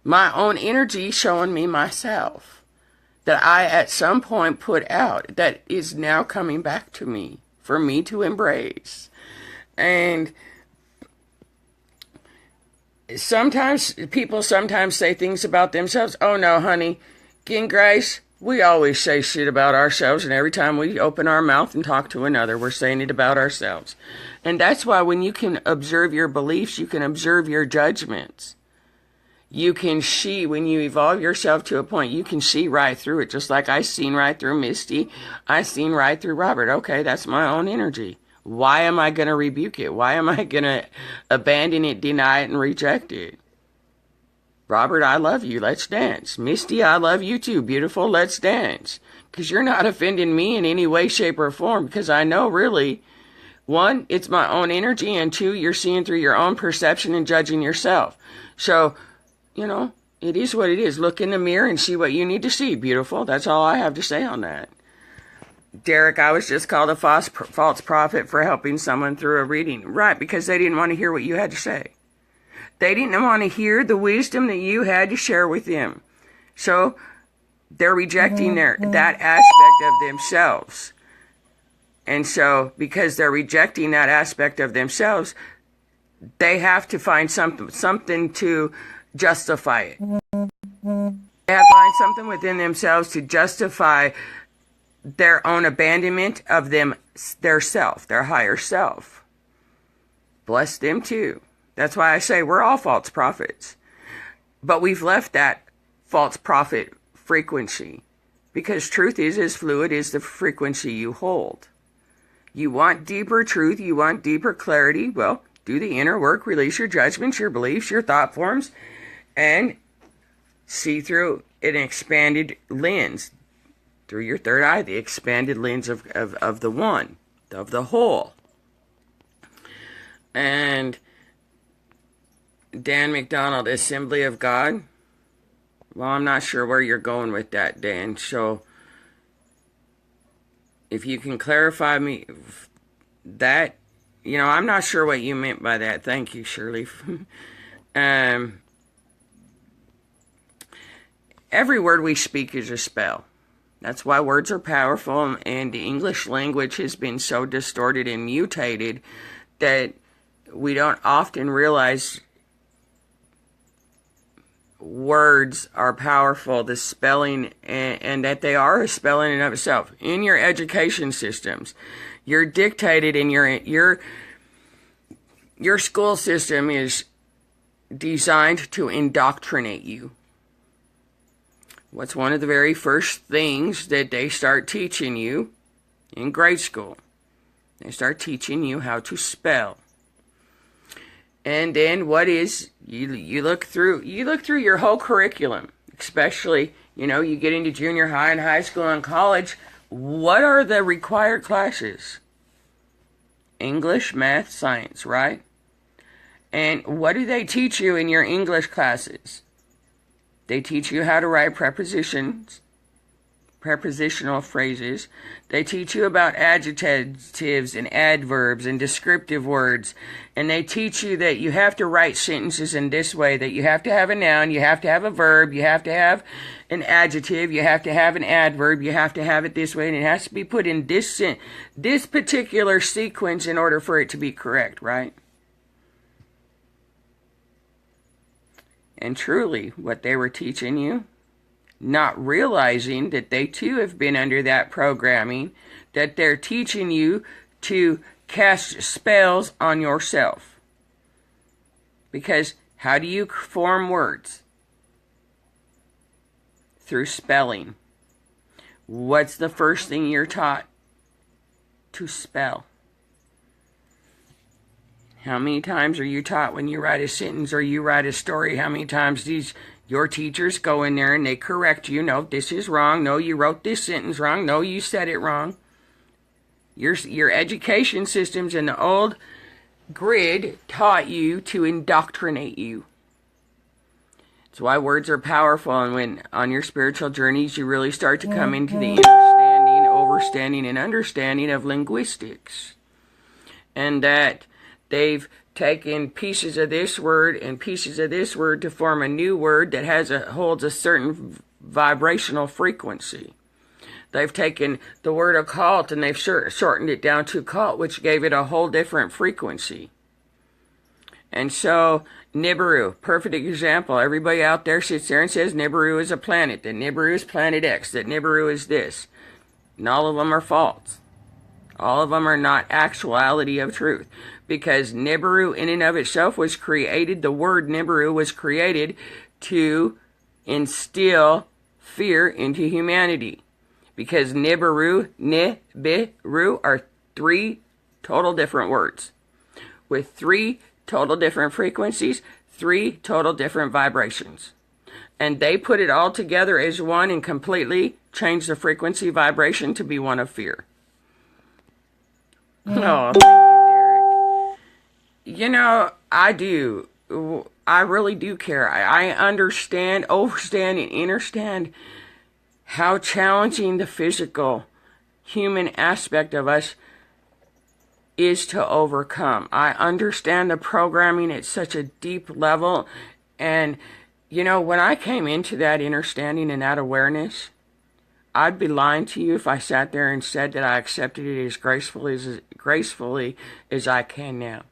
my own energy showing me myself that I at some point put out that is now coming back to me for me to embrace. And sometimes people say things about themselves. Oh no, honey, King Grace, we always say shit about ourselves, and every time we open our mouth and talk to another, we're saying it about ourselves. And that's why when you can observe your beliefs, you can observe your judgments. You can see, when you evolve yourself to a point, you can see right through it. Just like I seen right through Misty, I seen right through Robert. Okay, that's my own energy. Why am I going to rebuke it? Why am I going to abandon it, deny it, and reject it? Robert, I love you. Let's dance. Misty, I love you too. Beautiful, let's dance. Because you're not offending me in any way, shape, or form. Because I know really, one, it's my own energy. And two, you're seeing through your own perception and judging yourself. So, you know, it is what it is. Look in the mirror and see what you need to see. Beautiful. That's all I have to say on that. Derek, I was just called a false prophet for helping someone through a reading. Right, because they didn't want to hear what you had to say. They didn't want to hear the wisdom that you had to share with them. So they're rejecting that aspect of themselves. And so because they're rejecting that aspect of themselves, they have to find something to justify it. They have to find something within themselves to justify their own abandonment of their self, their higher self. Bless them too. That's why I say we're all false prophets. But we've left that false prophet frequency, because truth is as fluid as the frequency you hold. You want deeper truth, you want deeper clarity, well, do the inner work, release your judgments, your beliefs, your thought forms, and see through an expanded lens, through your third eye, the expanded lens of the one, of the whole. And Dan McDonald, Assembly of God. Well, I'm not sure where you're going with that, Dan. So, if you can clarify me that, I'm not sure what you meant by that. Thank you, Shirley. Every word we speak is a spell. That's why words are powerful, and the English language has been so distorted and mutated that we don't often realize words are powerful, the spelling, and that they are a spell in and of itself. In your education systems, you're dictated, and your school system is designed to indoctrinate you. What's one of the very first things that they start teaching you in grade school? They start teaching you how to spell. And then you look through your whole curriculum, especially, you get into junior high and high school and college. What are the required classes? English, math, science, right? And what do they teach you in your English classes? They teach you how to write prepositions, prepositional phrases. They teach you about adjectives and adverbs and descriptive words. And they teach you that you have to write sentences in this way, that you have to have a noun, you have to have a verb, you have to have an adjective, you have to have an adverb, you have to have it this way, and it has to be put in this particular sequence in order for it to be correct, right? And truly, what they were teaching you, not realizing that they too have been under that programming, that they're teaching you to cast spells on yourself. Because how do you form words? Through spelling. What's the first thing you're taught? To spell. How many times are you taught when you write a sentence or you write a story? How many times your teachers go in there and they correct you? No, this is wrong. No, you wrote this sentence wrong. No, you said it wrong. Your education systems in the old grid taught you to indoctrinate you. That's why words are powerful, and when on your spiritual journeys you really start to come into the understanding, overstanding, and understanding of linguistics. And that they've taken pieces of this word and pieces of this word to form a new word that holds a certain vibrational frequency. They've taken the word occult and they've shortened it down to cult, which gave it a whole different frequency. And so, Nibiru, perfect example. Everybody out there sits there and says Nibiru is a planet, that Nibiru is planet X, that Nibiru is this. And all of them are false. All of them are not actuality of truth. Because Nibiru in and of itself was created, the word Nibiru was created to instill fear into humanity. Because Nibiru are three total different words. With three total different frequencies, three total different vibrations. And they put it all together as one and completely changed the frequency vibration to be one of fear. Oh, thank you, Derek. I do. I really do care. I understand, overstand, and understand how challenging the physical, human aspect of us is to overcome. I understand the programming at such a deep level. And, when I came into that understanding and that awareness, I'd be lying to you if I sat there and said that I accepted it as gracefully as I can now.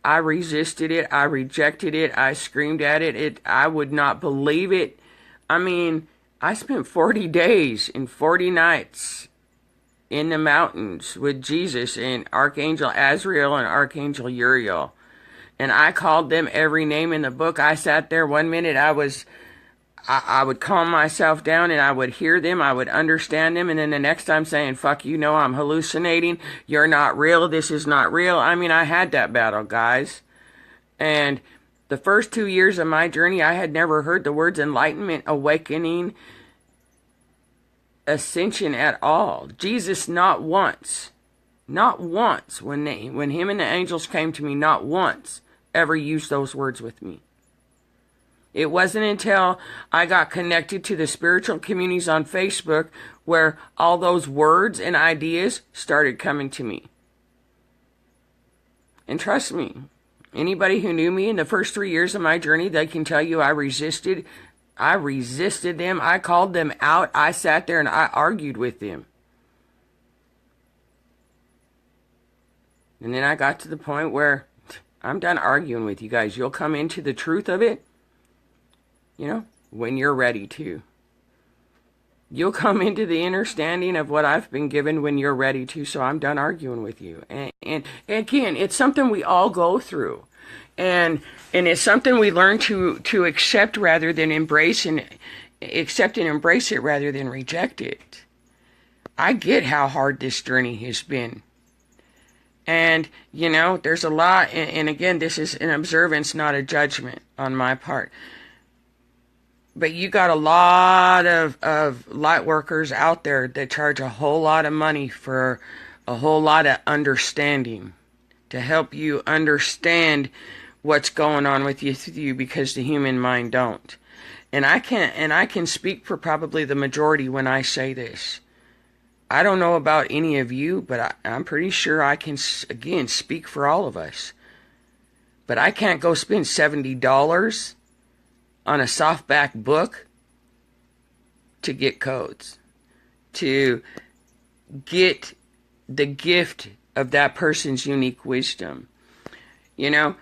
I resisted it. I rejected it. I screamed at it. I would not believe it. I mean, I spent 40 days and 40 nights in the mountains with Jesus and Archangel Azrael and Archangel Uriel. And I called them every name in the book. I sat there one minute, I would calm myself down and I would hear them, I would understand them, and then the next time saying, fuck you, no, I'm hallucinating, you're not real, this is not real. I mean, I had that battle, guys. And the first 2 years of my journey, I had never heard the words enlightenment, awakening, ascension at all. Jesus not once, when him and the angels came to me, not once ever used those words with me. It wasn't until I got connected to the spiritual communities on Facebook where all those words and ideas started coming to me. And trust me, anybody who knew me in the first 3 years of my journey, they can tell you I resisted them. I called them out. I sat there and I argued with them. And then I got to the point where I'm done arguing with you guys. You'll come into the truth of it, when you're ready to. You'll come into the understanding of what I've been given when you're ready to, so I'm done arguing with you. And again, it's something we all go through. And it's something we learn to accept rather than embrace, and accept and embrace it rather than reject it. I get how hard this journey has been. And, there's a lot, and again, this is an observance, not a judgment on my part. But you got a lot of light workers out there that charge a whole lot of money for a whole lot of understanding, to help you understand what's going on with you because the human mind don't. And I can speak for probably the majority when I say this. I don't know about any of you, but I'm pretty sure I can, again, speak for all of us. But I can't go spend $70 on a softback book to get codes, to get the gift of that person's unique wisdom. I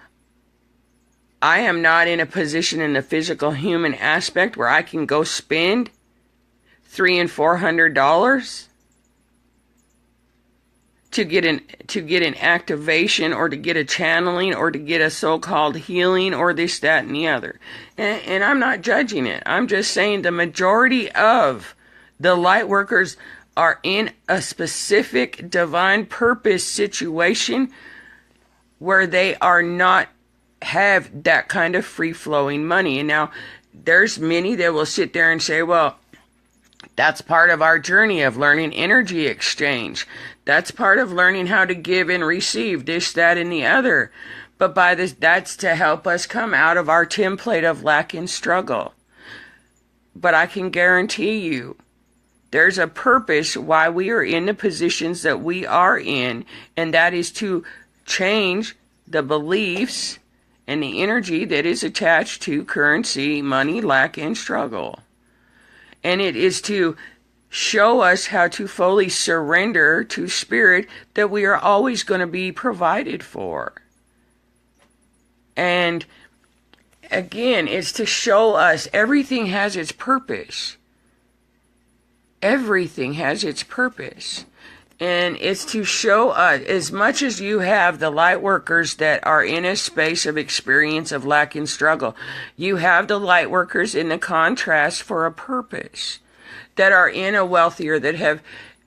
am not in a position in the physical human aspect where I can go spend $300 and $400 to get an activation, or to get a channeling, or to get a so-called healing, or this, that, and the other. And I'm not judging it. I'm just saying the majority of the light workers are in a specific divine purpose situation where they are not have that kind of free-flowing money. And now there's many that will sit there and say, well, that's part of our journey of learning energy exchange. That's part of learning how to give and receive this, that, and the other. But that's to help us come out of our template of lack and struggle. But I can guarantee you, there's a purpose why we are in the positions that we are in, and that is to change the beliefs and the energy that is attached to currency, money, lack, and struggle. And it is to show us how to fully surrender to spirit that we are always going to be provided for. And again, it's to show us everything has its purpose. Everything has its purpose. And it's to show us, as much as you have the light workers that are in a space of experience of lack and struggle, you have the light workers in the contrast for a purpose, that are in a wealthier, that have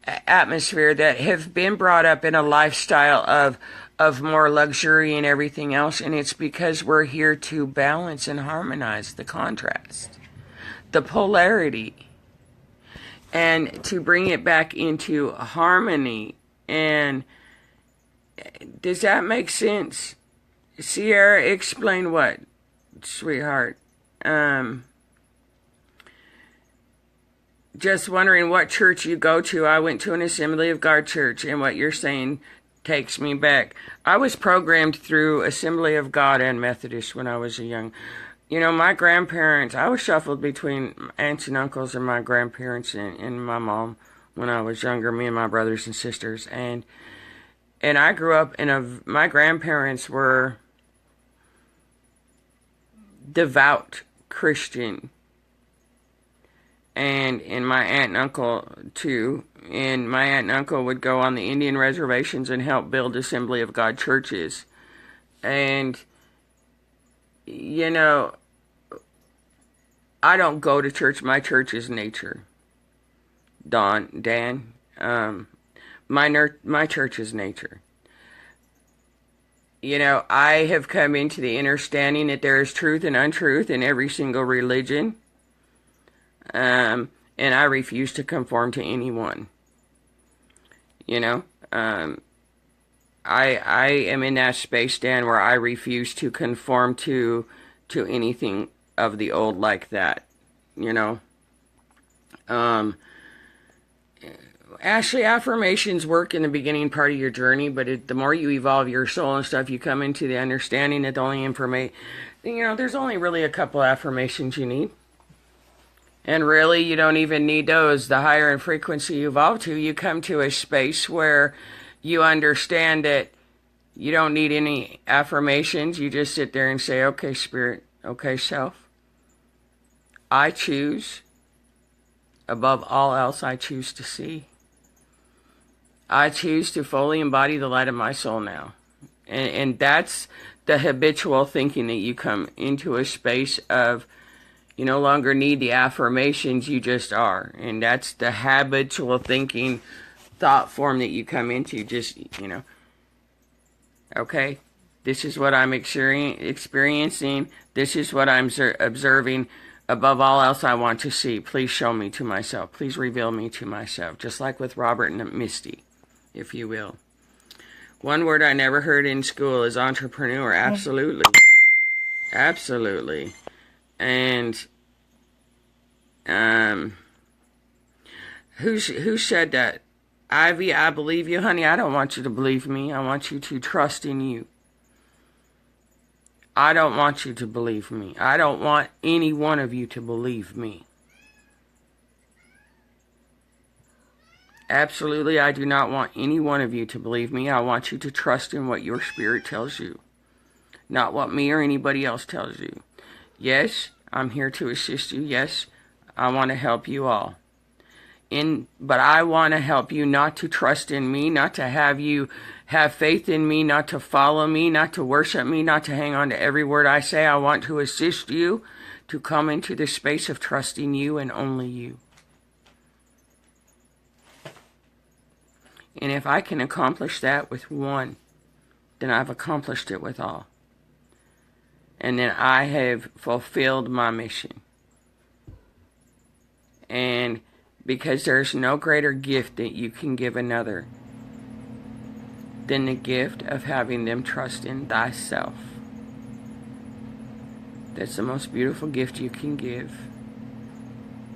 atmosphere, that have been brought up in a lifestyle of more luxury and everything else. And it's because we're here to balance and harmonize the contrast, the polarity, and to bring it back into harmony. And does that make sense? Sierra, explain what, sweetheart? Just wondering what church you go to. I went to an Assembly of God church, and what you're saying takes me back. I was programmed through Assembly of God and Methodist when I was young. My grandparents, I was shuffled between aunts and uncles and my grandparents and my mom when I was younger, me and my brothers and sisters. And I grew up my grandparents were devout Christian. and my aunt and uncle too. And my aunt and uncle would go on the Indian reservations and help build Assembly of God churches. And, I don't go to church. My church is nature. Dan, my church is nature. I have come into the understanding that there is truth and untruth in every single religion. And I refuse to conform to anyone. I am in that space, Dan, where I refuse to conform to anything of the old like that. Actually, affirmations work in the beginning part of your journey, but the more you evolve your soul and stuff, you come into the understanding that the only information, there's only really a couple affirmations you need. And really, you don't even need those. The higher in frequency you evolve to, you come to a space where you understand that you don't need any affirmations. You just sit there and say, okay, spirit, okay, self, I choose, above all else, I choose to see. I choose to fully embody the light of my soul now. And that's the habitual thinking that you come into a space of. You no longer need the affirmations, you just are. And that's the habitual thinking thought form that you come into. Just, okay, this is what I'm experiencing. This is what I'm observing. Above all else, I want to see. Please show me to myself. Please reveal me to myself. Just like with Robert and Misty, if you will. One word I never heard in school is entrepreneur. Absolutely. Absolutely. And who said that? Ivy, I believe you, honey. I don't want you to believe me. I want you to trust in you. I don't want you to believe me. I don't want any one of you to believe me. Absolutely, I do not want any one of you to believe me. I want you to trust in what your spirit tells you, not what me or anybody else tells you. Yes, I'm here to assist you. Yes, I want to help you all. But I want to help you not to trust in me, not to have you have faith in me, not to follow me, not to worship me, not to hang on to every word I say. I want to assist you to come into the space of trusting you and only you. And if I can accomplish that with one, then I've accomplished it with all. And then I have fulfilled my mission. And because there's no greater gift that you can give another than the gift of having them trust in thyself. That's the most beautiful gift you can give.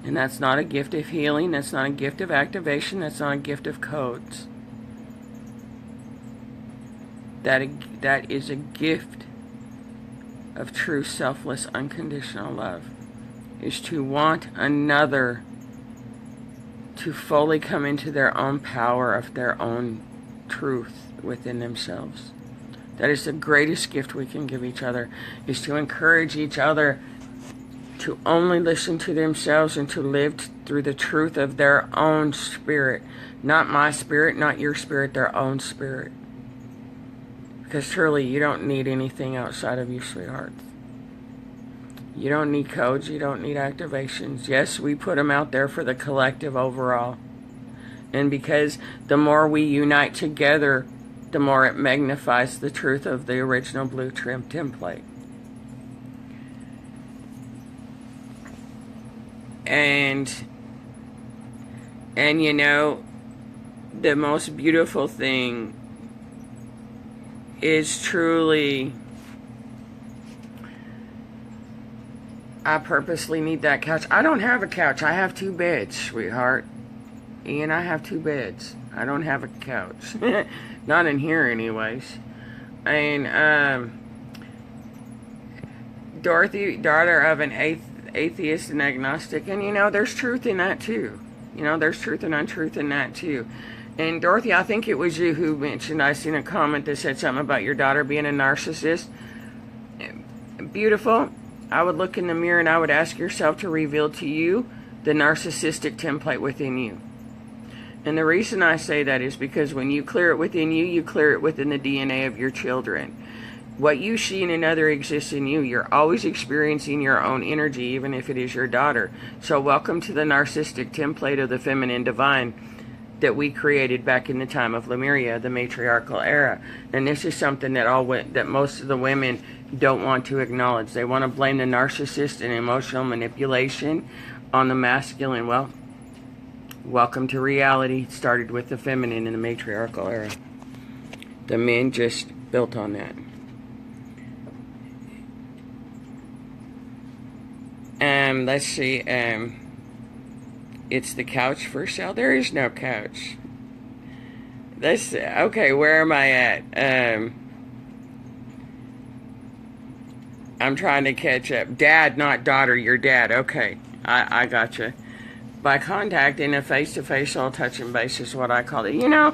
And that's not a gift of healing. That's not a gift of activation. That's not a gift of codes. That is a gift of true, selfless, unconditional love, is to want another to fully come into their own power of their own truth within themselves. That is the greatest gift we can give each other, is to encourage each other to only listen to themselves and to live through the truth of their own spirit. Not my spirit, not your spirit, their own spirit. Because truly, you don't need anything outside of you, sweetheart. You don't need codes. You don't need activations. Yes, we put them out there for the collective overall. And because the more we unite together, the more it magnifies the truth of the original blue trim template. And the most beautiful thing is truly, I purposely need that couch. I don't have a couch. I have 2 beds, sweetheart. Ian, I have 2 beds. I don't have a couch. Not in here anyways. And Dorothy, daughter of an atheist and agnostic, and there's truth in that too. There's truth and untruth in that too. And Dorothy, I think it was you who mentioned, I seen a comment that said something about your daughter being a narcissist. Beautiful. I would look in the mirror and I would ask yourself to reveal to you the narcissistic template within you. And the reason I say that is because when you clear it within you, you clear it within the DNA of your children. What you see in another exists in you. You're always experiencing your own energy, even if it is your daughter. So welcome to the narcissistic template of the feminine divine that we created back in the time of Lemuria, the matriarchal era. And this is something that most of the women don't want to acknowledge. They want to blame the narcissist and emotional manipulation on the masculine. Well, welcome to reality. It started with the feminine in the matriarchal era. The men just built on that. Let's see, it's the couch for sale. There is no couch. Okay, where am I at? I'm trying to catch up. Dad, not daughter, your dad. Okay, I gotcha. By contacting a face-to-face, all touch and base is what I call it. You know,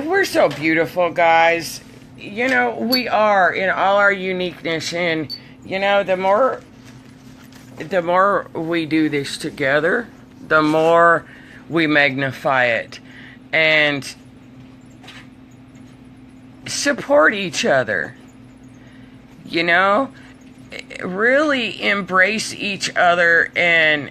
we're so beautiful, guys. You know, we are in all our uniqueness, and you know, the more we do this together, the more we magnify it and support each other. You know, really embrace each other and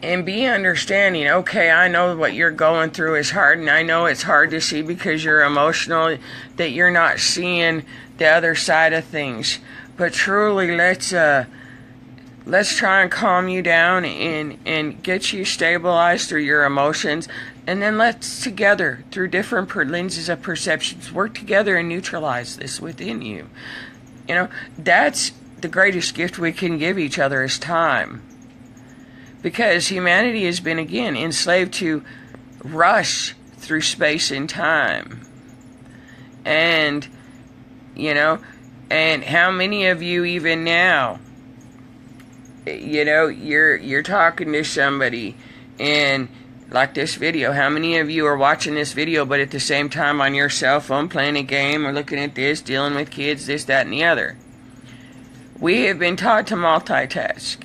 be understanding. Okay, I know what you're going through is hard, and I know it's hard to see because you're emotional, that you're not seeing the other side of things. But truly, let's try and calm you down and get you stabilized through your emotions, and then let's together, through different lenses of perceptions, work together and neutralize this within you. You know, that's the greatest gift we can give each other is time. Because humanity has been, again, enslaved to rush through space and time. And, you know, and how many of you even now, you know, you're talking to somebody and like this video, how many of you are watching this video but at the same time on your cell phone playing a game or looking at this, dealing with kids, this, that, and the other? We have been taught to multitask.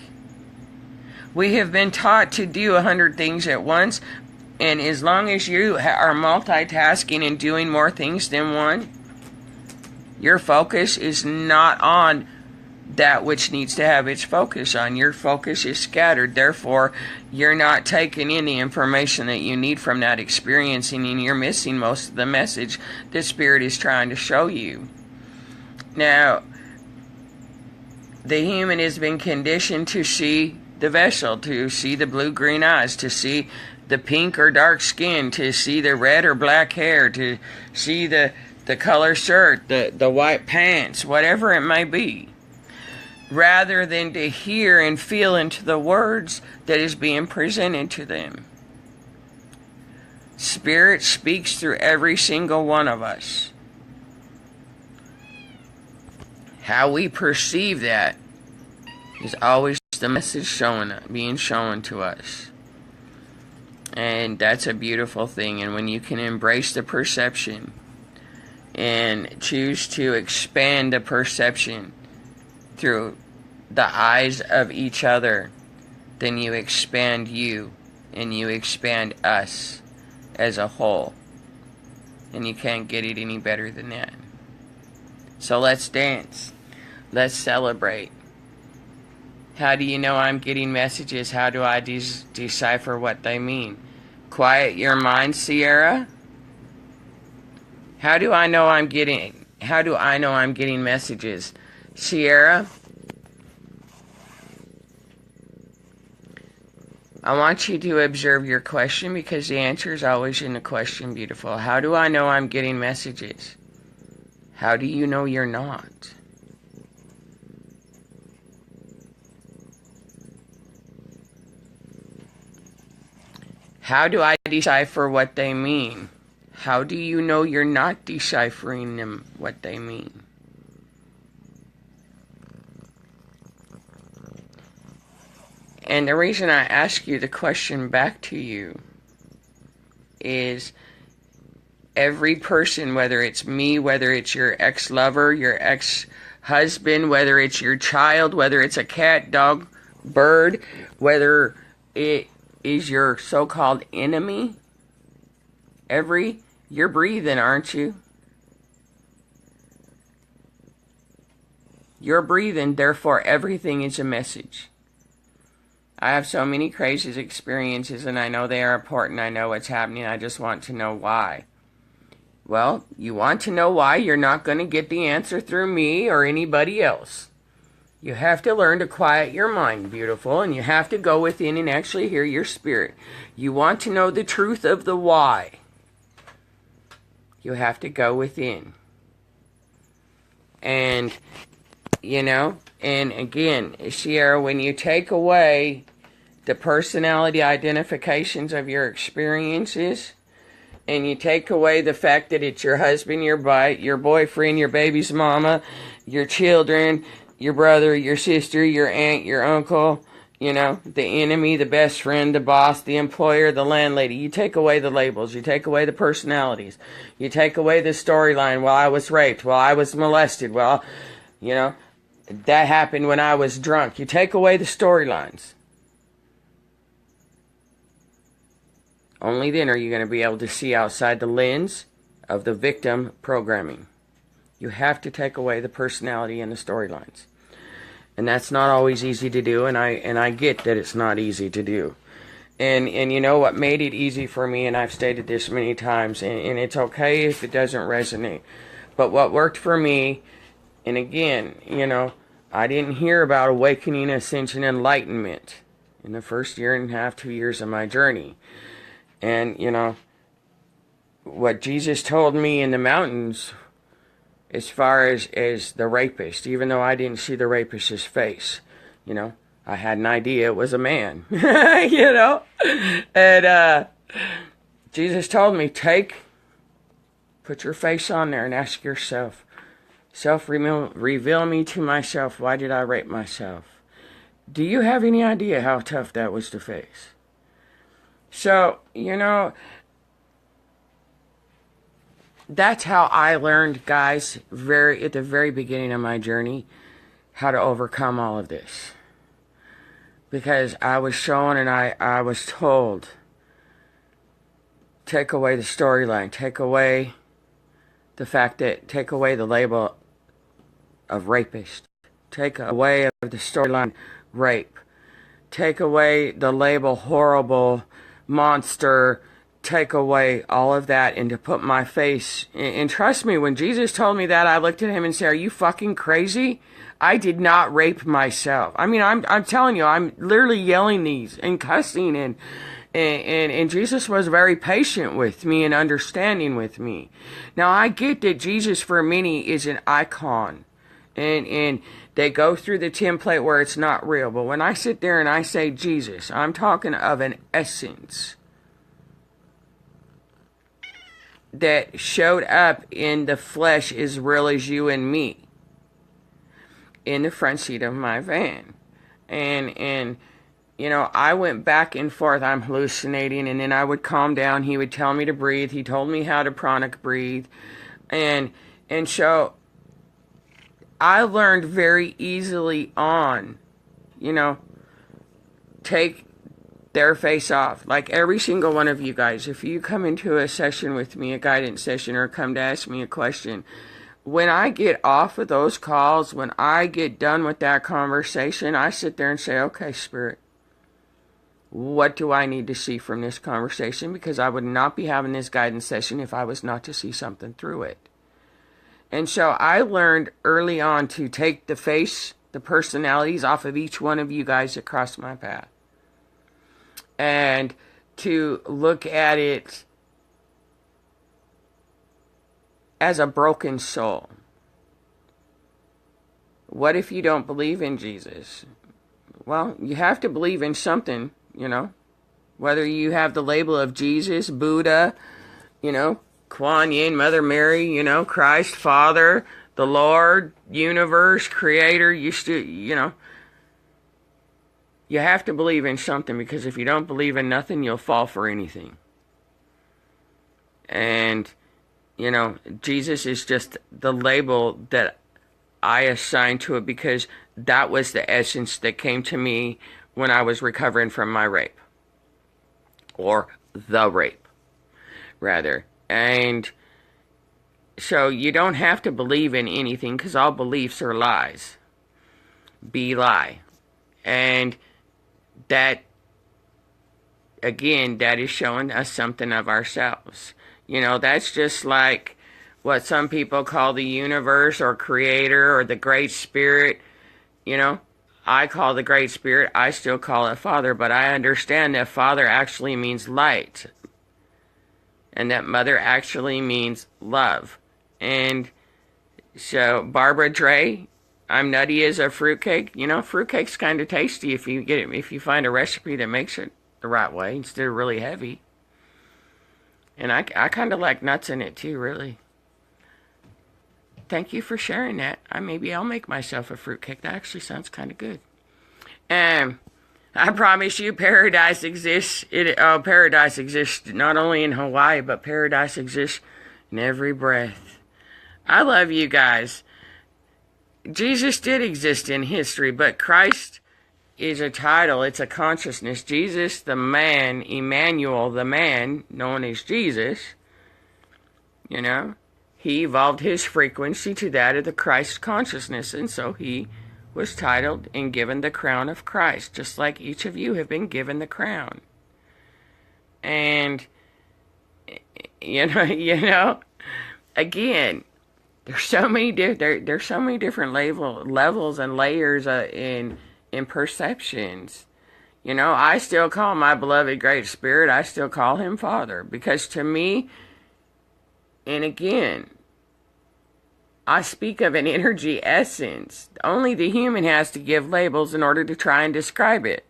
We have been taught to do 100 things at once, and as long as you are multitasking and doing more things than one, your focus is not on that which needs to have its focus on. Your focus is scattered. Therefore, you're not taking in the information that you need from that experiencing, and you're missing most of the message that Spirit is trying to show you. Now, the human has been conditioned to see the vessel, to see the blue-green eyes, to see the pink or dark skin, to see the red or black hair, to see the color shirt, the white pants, whatever it may be, rather than to hear and feel into the words that is being presented to them. Spirit speaks through every single one of us. How we perceive that is always the message being shown to us. And that's a beautiful thing. And when you can embrace the perception and choose to expand the perception through the eyes of each other, then you expand you and you expand us as a whole. And you can't get it any better than that. So let's dance. Let's celebrate. How do you know I'm getting messages? How do I decipher what they mean? Quiet your mind, Sierra. How do I know I'm getting messages? Sierra, I want you to observe your question, because the answer is always in the question, beautiful. How do I know I'm getting messages? How do you know you're not? How do I decipher what they mean? How do you know you're not deciphering them, what they mean? And the reason I ask you the question back to you is every person, whether it's me, whether it's your ex-lover, your ex husband, whether it's your child, whether it's a cat, dog, bird, whether it is your so-called enemy. You're breathing, aren't you? You're breathing, therefore everything is a message. I have so many crazy experiences, and I know they are important. I know what's happening. I just want to know why. Well, you want to know why, you're not going to get the answer through me or anybody else. You have to learn to quiet your mind, beautiful, and you have to go within and actually hear your spirit. You want to know the truth of the why. You have to go within. And, and again, Sierra, when you take away the personality identifications of your experiences, and you take away the fact that it's your husband, your boyfriend, your baby's mama, your children, your brother, your sister, your aunt, your uncle, the enemy, the best friend, the boss, the employer, the landlady. You take away the labels. You take away the personalities. You take away the storyline. Well, I was raped. Well, I was molested. Well, that happened when I was drunk. You take away the storylines. Only then are you going to be able to see outside the lens of the victim programming. You have to take away the personality and the storylines. And that's not always easy to do, and I get that it's not easy to do. And you know what made it easy for me, and I've stated this many times, and it's okay if it doesn't resonate. But what worked for me, and again, I didn't hear about awakening, ascension, enlightenment in the first year and a half, 2 years of my journey. And, what Jesus told me in the mountains, as far as the rapist, even though I didn't see the rapist's face, I had an idea it was a man, And Jesus told me, put your face on there and ask yourself, reveal me to myself. Why did I rape myself? Do you have any idea how tough that was to face? So, that's how I learned, guys, at the very beginning of my journey, how to overcome all of this. Because I was shown and I was told, take away the storyline, take away the label of rapist, take away of the storyline rape, take away the label horrible monster, take away all of that, and to put my face, and trust me, when Jesus told me that, I looked at him and said, are you fucking crazy? I did not rape myself. I mean, I'm telling you, I'm literally yelling these and cussing, and Jesus was very patient with me and understanding with me. Now, I get that Jesus for many is an icon, and they go through the template where it's not real. But when I sit there and I say Jesus, I'm talking of an essence that showed up in the flesh as real as you and me in the front seat of my van. And I went back and forth. I'm hallucinating, and then I would calm down. He would tell me to breathe. He told me how to pranic breathe. And so I learned very easily on, take their face off. Like every single one of you guys, if you come into a session with me, a guidance session, or come to ask me a question, when I get off of those calls, when I get done with that conversation, I sit there and say, okay, Spirit, what do I need to see from this conversation? Because I would not be having this guidance session if I was not to see something through it. And so I learned early on to take the personalities off of each one of you guys that crossed my path. And to look at it as a broken soul. What if you don't believe in Jesus? Well, you have to believe in something, Whether you have the label of Jesus, Buddha, Kuan Yin, Mother Mary, Christ, Father, the Lord, universe, creator, you have to believe in something, because if you don't believe in nothing, you'll fall for anything. And, Jesus is just the label that I assign to it because that was the essence that came to me when I was recovering from my rape. Or the rape, rather. And so you don't have to believe in anything because all beliefs are lies. Be lie. And that, again, that is showing us something of ourselves. You know, that's just like what some people call the universe or creator or the great spirit. You know, I call the great spirit, I still call it Father, but I understand that Father actually means light. And that Mother actually means love. And so, Barbara Dre, I'm nutty as a fruitcake. You know, fruitcake's kind of tasty if you find a recipe that makes it the right way instead of really heavy. And I kind of like nuts in it too, really. Thank you for sharing that. Maybe I'll make myself a fruitcake. That actually sounds kind of good. I promise you, paradise exists. Paradise exists not only in Hawaii, but paradise exists in every breath. I love you guys. Jesus did exist in history, but Christ is a title. It's a consciousness. Jesus, the man, Emmanuel, the man, known as Jesus, you know, he evolved his frequency to that of the Christ consciousness, and so he was titled and given the crown of Christ, just like each of you have been given the crown. And you know, again, there's so many different levels and layers in perceptions. You know, I still call my beloved Great Spirit, I still call him Father, because to me, and again, I speak of an energy essence. Only the human has to give labels in order to try and describe it.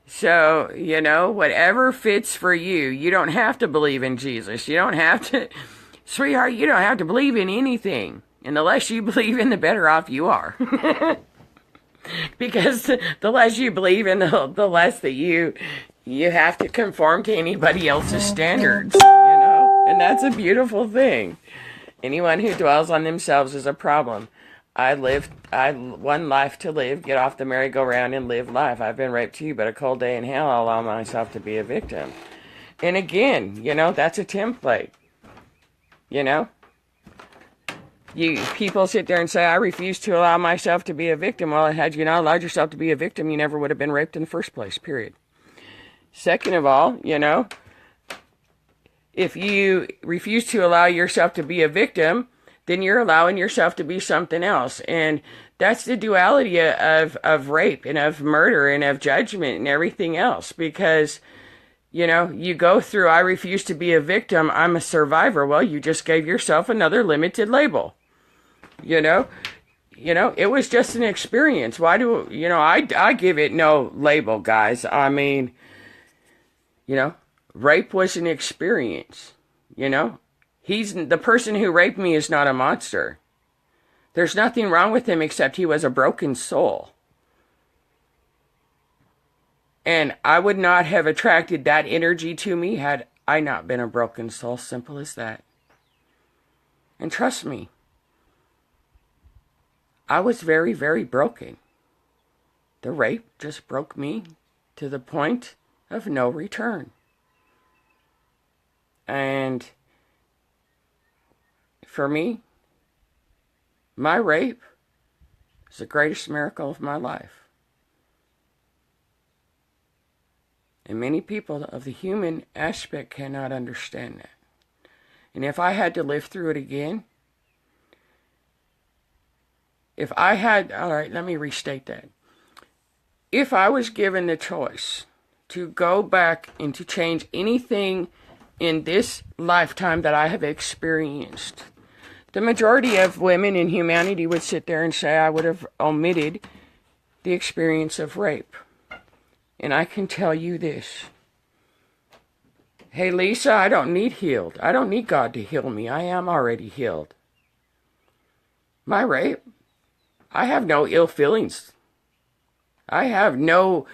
So, you know, whatever fits for you. You don't have to believe in Jesus. You don't have to, sweetheart, you don't have to believe in anything. And the less you believe in, the better off you are. Because the less you believe in, the less that you have to conform to anybody else's standards, you know? And that's a beautiful thing. Anyone who dwells on themselves is a problem. I one life to live, get off the merry-go-round and live life. I've been raped too, but a cold day in hell, I'll allow myself to be a victim. And again, you know, that's a template. You know? People sit there and say, I refuse to allow myself to be a victim. Well, had you not allowed yourself to be a victim, you never would have been raped in the first place, period. Second of all, you know, if you refuse to allow yourself to be a victim, then you're allowing yourself to be something else. And that's the duality of rape and of murder and of judgment and everything else. Because, you know, you go through, I refuse to be a victim, I'm a survivor. Well, you just gave yourself another limited label. You know, it was just an experience. Why do, you know, I give it no label, guys. I mean, you know, rape was an experience, you know. The person who raped me is not a monster. There's nothing wrong with him except he was a broken soul. And I would not have attracted that energy to me had I not been a broken soul. Simple as that. And trust me, I was very, very broken. The rape just broke me to the point of no return. And for me, my rape is the greatest miracle of my life. And many people of the human aspect cannot understand that. And if I had to live through it again, all right, let me restate that. If I was given the choice to go back and to change anything in this lifetime that I have experienced, the majority of women in humanity would sit there and say I would have omitted the experience of rape. And I can tell you this. Hey, Lisa, I don't need healed. I don't need God to heal me. I am already healed. My rape, I have no ill feelings. I have no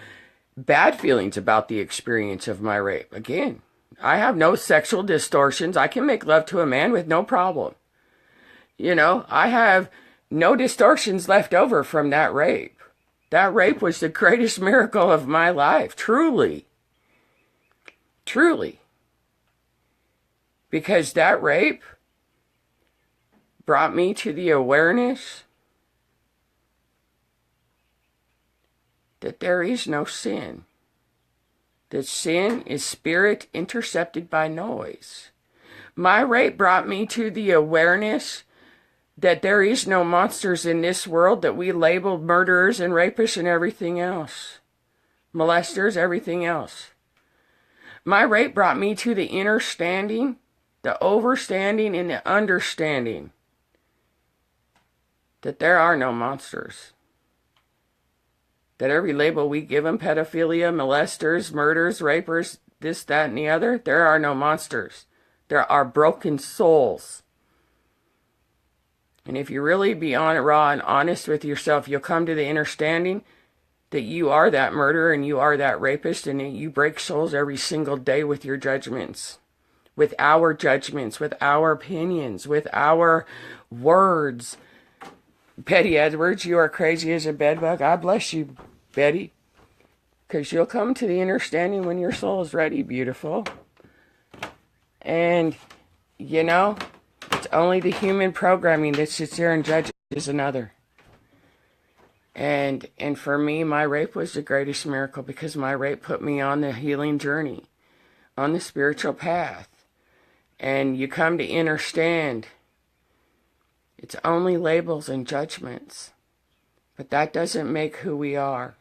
bad feelings about the experience of my rape. Again, I have no sexual distortions. I can make love to a man with no problem. I have no distortions left over from that rape. That rape was the greatest miracle of my life, truly. Truly. Because that rape brought me to the awareness that there is no sin. That sin is spirit intercepted by noise. My rape brought me to the awareness that there is no monsters in this world that we labeled murderers and rapists and everything else. Molesters, everything else. My rape brought me to the inner standing, the overstanding, and the understanding that there are no monsters. That every label we give them, pedophilia, molesters, murderers, rapers, this, that, and the other, there are no monsters. There are broken souls. And if you really be raw and honest with yourself, you'll come to the understanding that you are that murderer and you are that rapist, and you break souls every single day with your judgments. With our judgments, with our opinions, with our words. Betty Edwards, you are crazy as a bedbug. God bless you, Betty. Because you'll come to the understanding when your soul is ready, beautiful. And, it's only the human programming that sits there and judges another. And for me, my rape was the greatest miracle, because my rape put me on the healing journey, on the spiritual path. And you come to understand it's only labels and judgments. But that doesn't make who we are.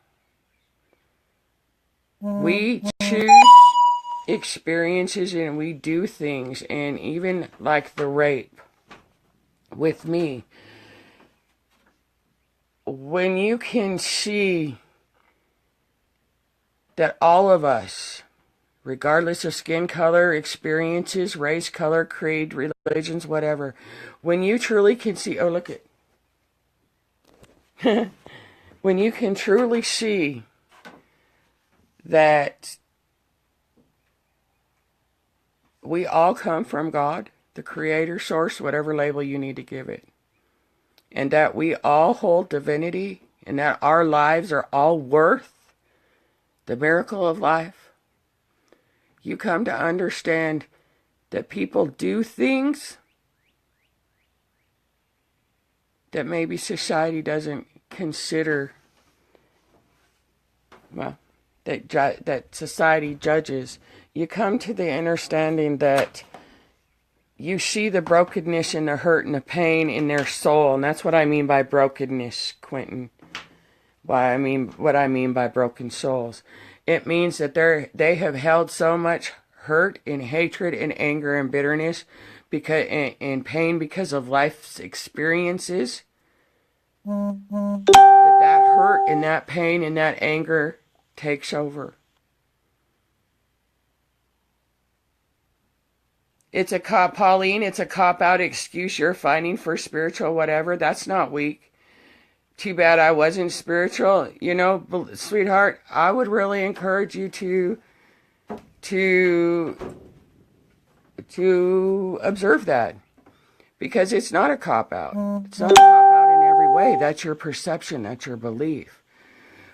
We choose experiences and we do things. And even like the rape with me, when you can see that all of us, regardless of skin color, experiences, race, color, creed, religions, whatever, when you truly can see, oh, look at, when you can truly see that we all come from God, the creator, source, whatever label you need to give it, and that we all hold divinity, and that our lives are all worth the miracle of life, you come to understand that people do things that maybe society doesn't consider, well, that society judges. You come to the understanding that you see the brokenness and the hurt and the pain in their soul. And that's what I mean by brokenness, Quentin. What I mean by broken souls. It means that they have held so much hurt and hatred and anger and bitterness and pain because of life's experiences. That hurt and that pain and that anger takes over. It's a Pauline, it's a cop-out excuse you're finding for spiritual whatever. That's not weak. Too bad I wasn't spiritual. Sweetheart, I would really encourage you to observe that. Because it's not a cop-out. It's not a cop-out in every way. That's your perception. That's your belief.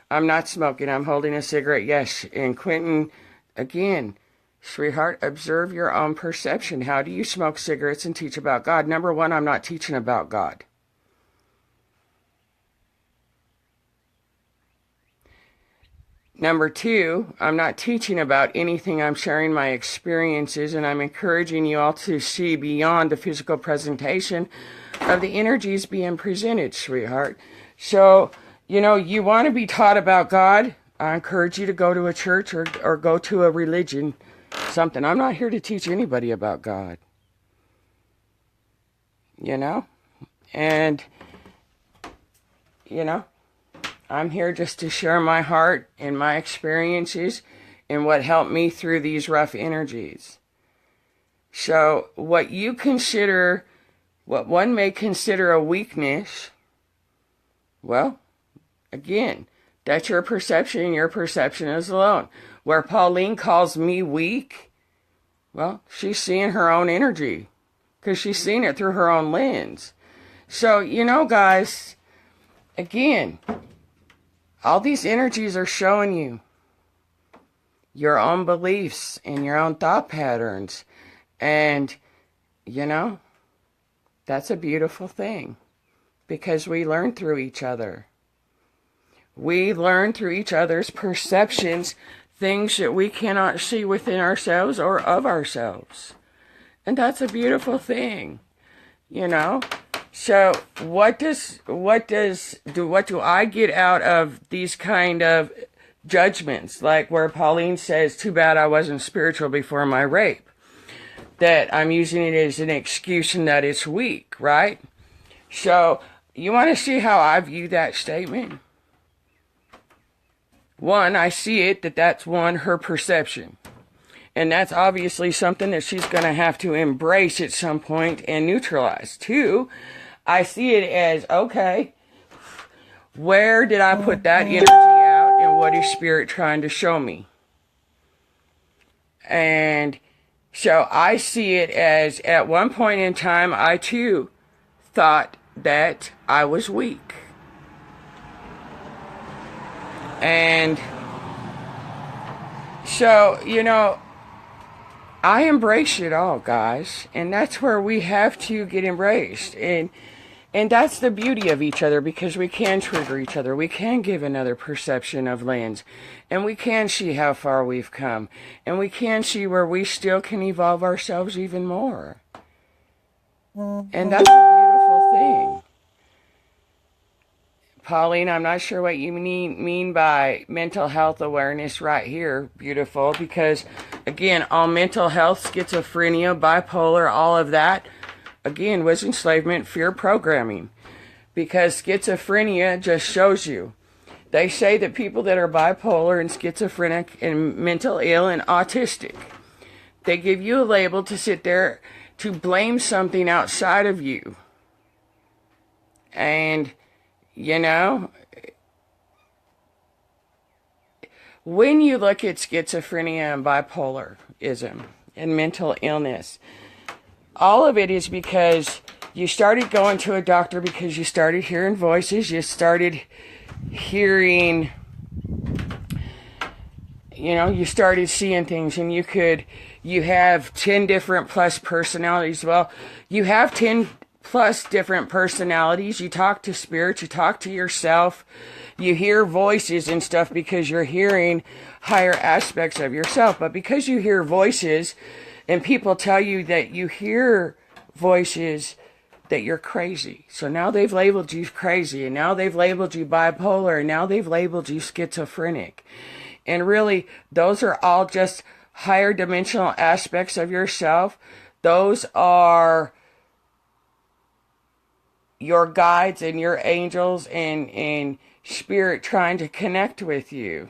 I'm not smoking. I'm holding a cigarette. Yes. And Quentin, again, sweetheart, observe your own perception. How do you smoke cigarettes and teach about God? Number one, I'm not teaching about God. Number two, I'm not teaching about anything. I'm sharing my experiences, and I'm encouraging you all to see beyond the physical presentation of the energies being presented, sweetheart. So, you want to be taught about God, I encourage you to go to a church or go to a religion, something. I'm not here to teach anybody about God. And, I'm here just to share my heart and my experiences and what helped me through these rough energies. So what one may consider a weakness, well, again, that's your perception, and your perception is alone. Where Pauline calls me weak, well, she's seeing her own energy because she's seeing it through her own lens. So, guys, again, all these energies are showing you your own beliefs and your own thought patterns. And, that's a beautiful thing, because we learn through each other. We learn through each other's perceptions, things that we cannot see within ourselves or of ourselves. And that's a beautiful thing, So what do I get out of these kind of judgments? Like where Pauline says, too bad I wasn't spiritual before my rape. That I'm using it as an excuse and that it's weak, right? So, you want to see how I view that statement? One, I see it that's her perception. And that's obviously something that she's going to have to embrace at some point and neutralize. Two, I see it as, okay, where did I put that energy out and what is Spirit trying to show me? And so I see it as, at one point in time, I too thought that I was weak. And so, I embrace it all, guys. And that's where we have to get embraced. And that's the beauty of each other, because we can trigger each other. We can give another perception of lens. And we can see how far we've come. And we can see where we still can evolve ourselves even more. And that's a beautiful thing. Pauline, I'm not sure what you mean by mental health awareness right here. Beautiful. Because, again, all mental health, schizophrenia, bipolar, all of that, again, was enslavement, fear programming. Because schizophrenia just shows you. They say that people that are bipolar and schizophrenic and mental ill and autistic, they give you a label to sit there to blame something outside of you. And, when you look at schizophrenia and bipolarism and mental illness, all of it is because you started going to a doctor because you started hearing voices, you started hearing, you started seeing things, and you have 10 different plus personalities. Well, you have 10 plus different personalities. You talk to spirits, you talk to yourself, you hear voices and stuff because you're hearing higher aspects of yourself. But because you hear voices and people tell you that you hear voices, that you're crazy. So now they've labeled you crazy, and now they've labeled you bipolar, and now they've labeled you schizophrenic. And really, those are all just higher dimensional aspects of yourself. Those are your guides and your angels and spirit trying to connect with you.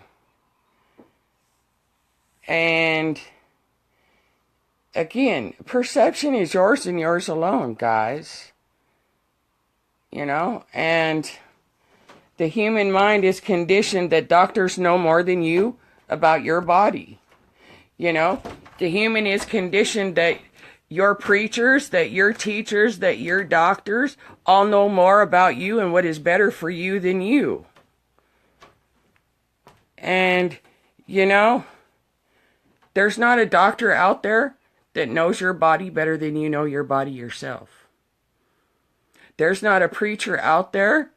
And again, perception is yours and yours alone, guys. And the human mind is conditioned that doctors know more than you about your body. The human is conditioned that your preachers, that your teachers, that your doctors all know more about you and what is better for you than you. And, there's not a doctor out there that knows your body better than you know your body yourself. There's not a preacher out there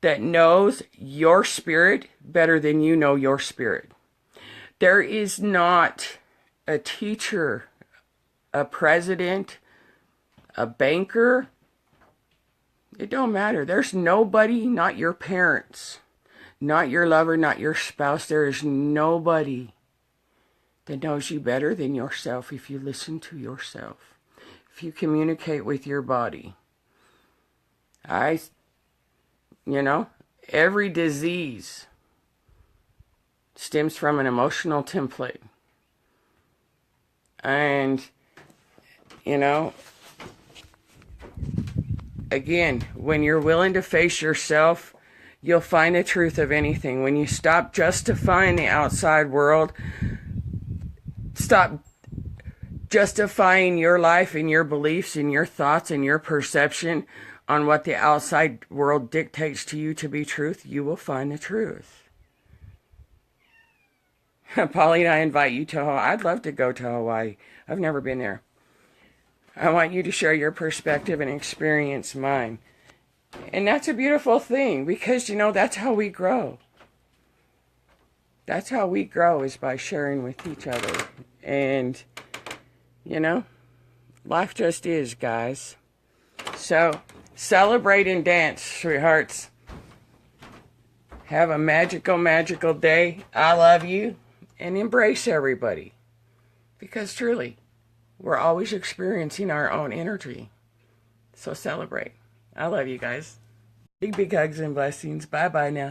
that knows your spirit better than you know your spirit. There is not a teacher, a president, a banker. It don't matter. There's nobody, not your parents, not your lover, not your spouse. There is nobody that knows you better than yourself if you listen to yourself, if you communicate with your body. Every disease stems from an emotional template. And, again, when you're willing to face yourself, you'll find the truth of anything. When you stop justifying the outside world, stop justifying your life and your beliefs and your thoughts and your perception on what the outside world dictates to you to be truth, you will find the truth. Pauline, I invite you to Hawaii. I'd love to go to Hawaii. I've never been there. I want you to share your perspective and experience mine. And that's a beautiful thing because, you know, that's how we grow. That's how we grow, is by sharing with each other. And, you know, life just is, guys. So, celebrate and dance, sweethearts. Have a magical, magical day. I love you. And embrace everybody. Because truly, we're always experiencing our own energy. So celebrate. I love you guys. Big, big hugs and blessings. Bye-bye now.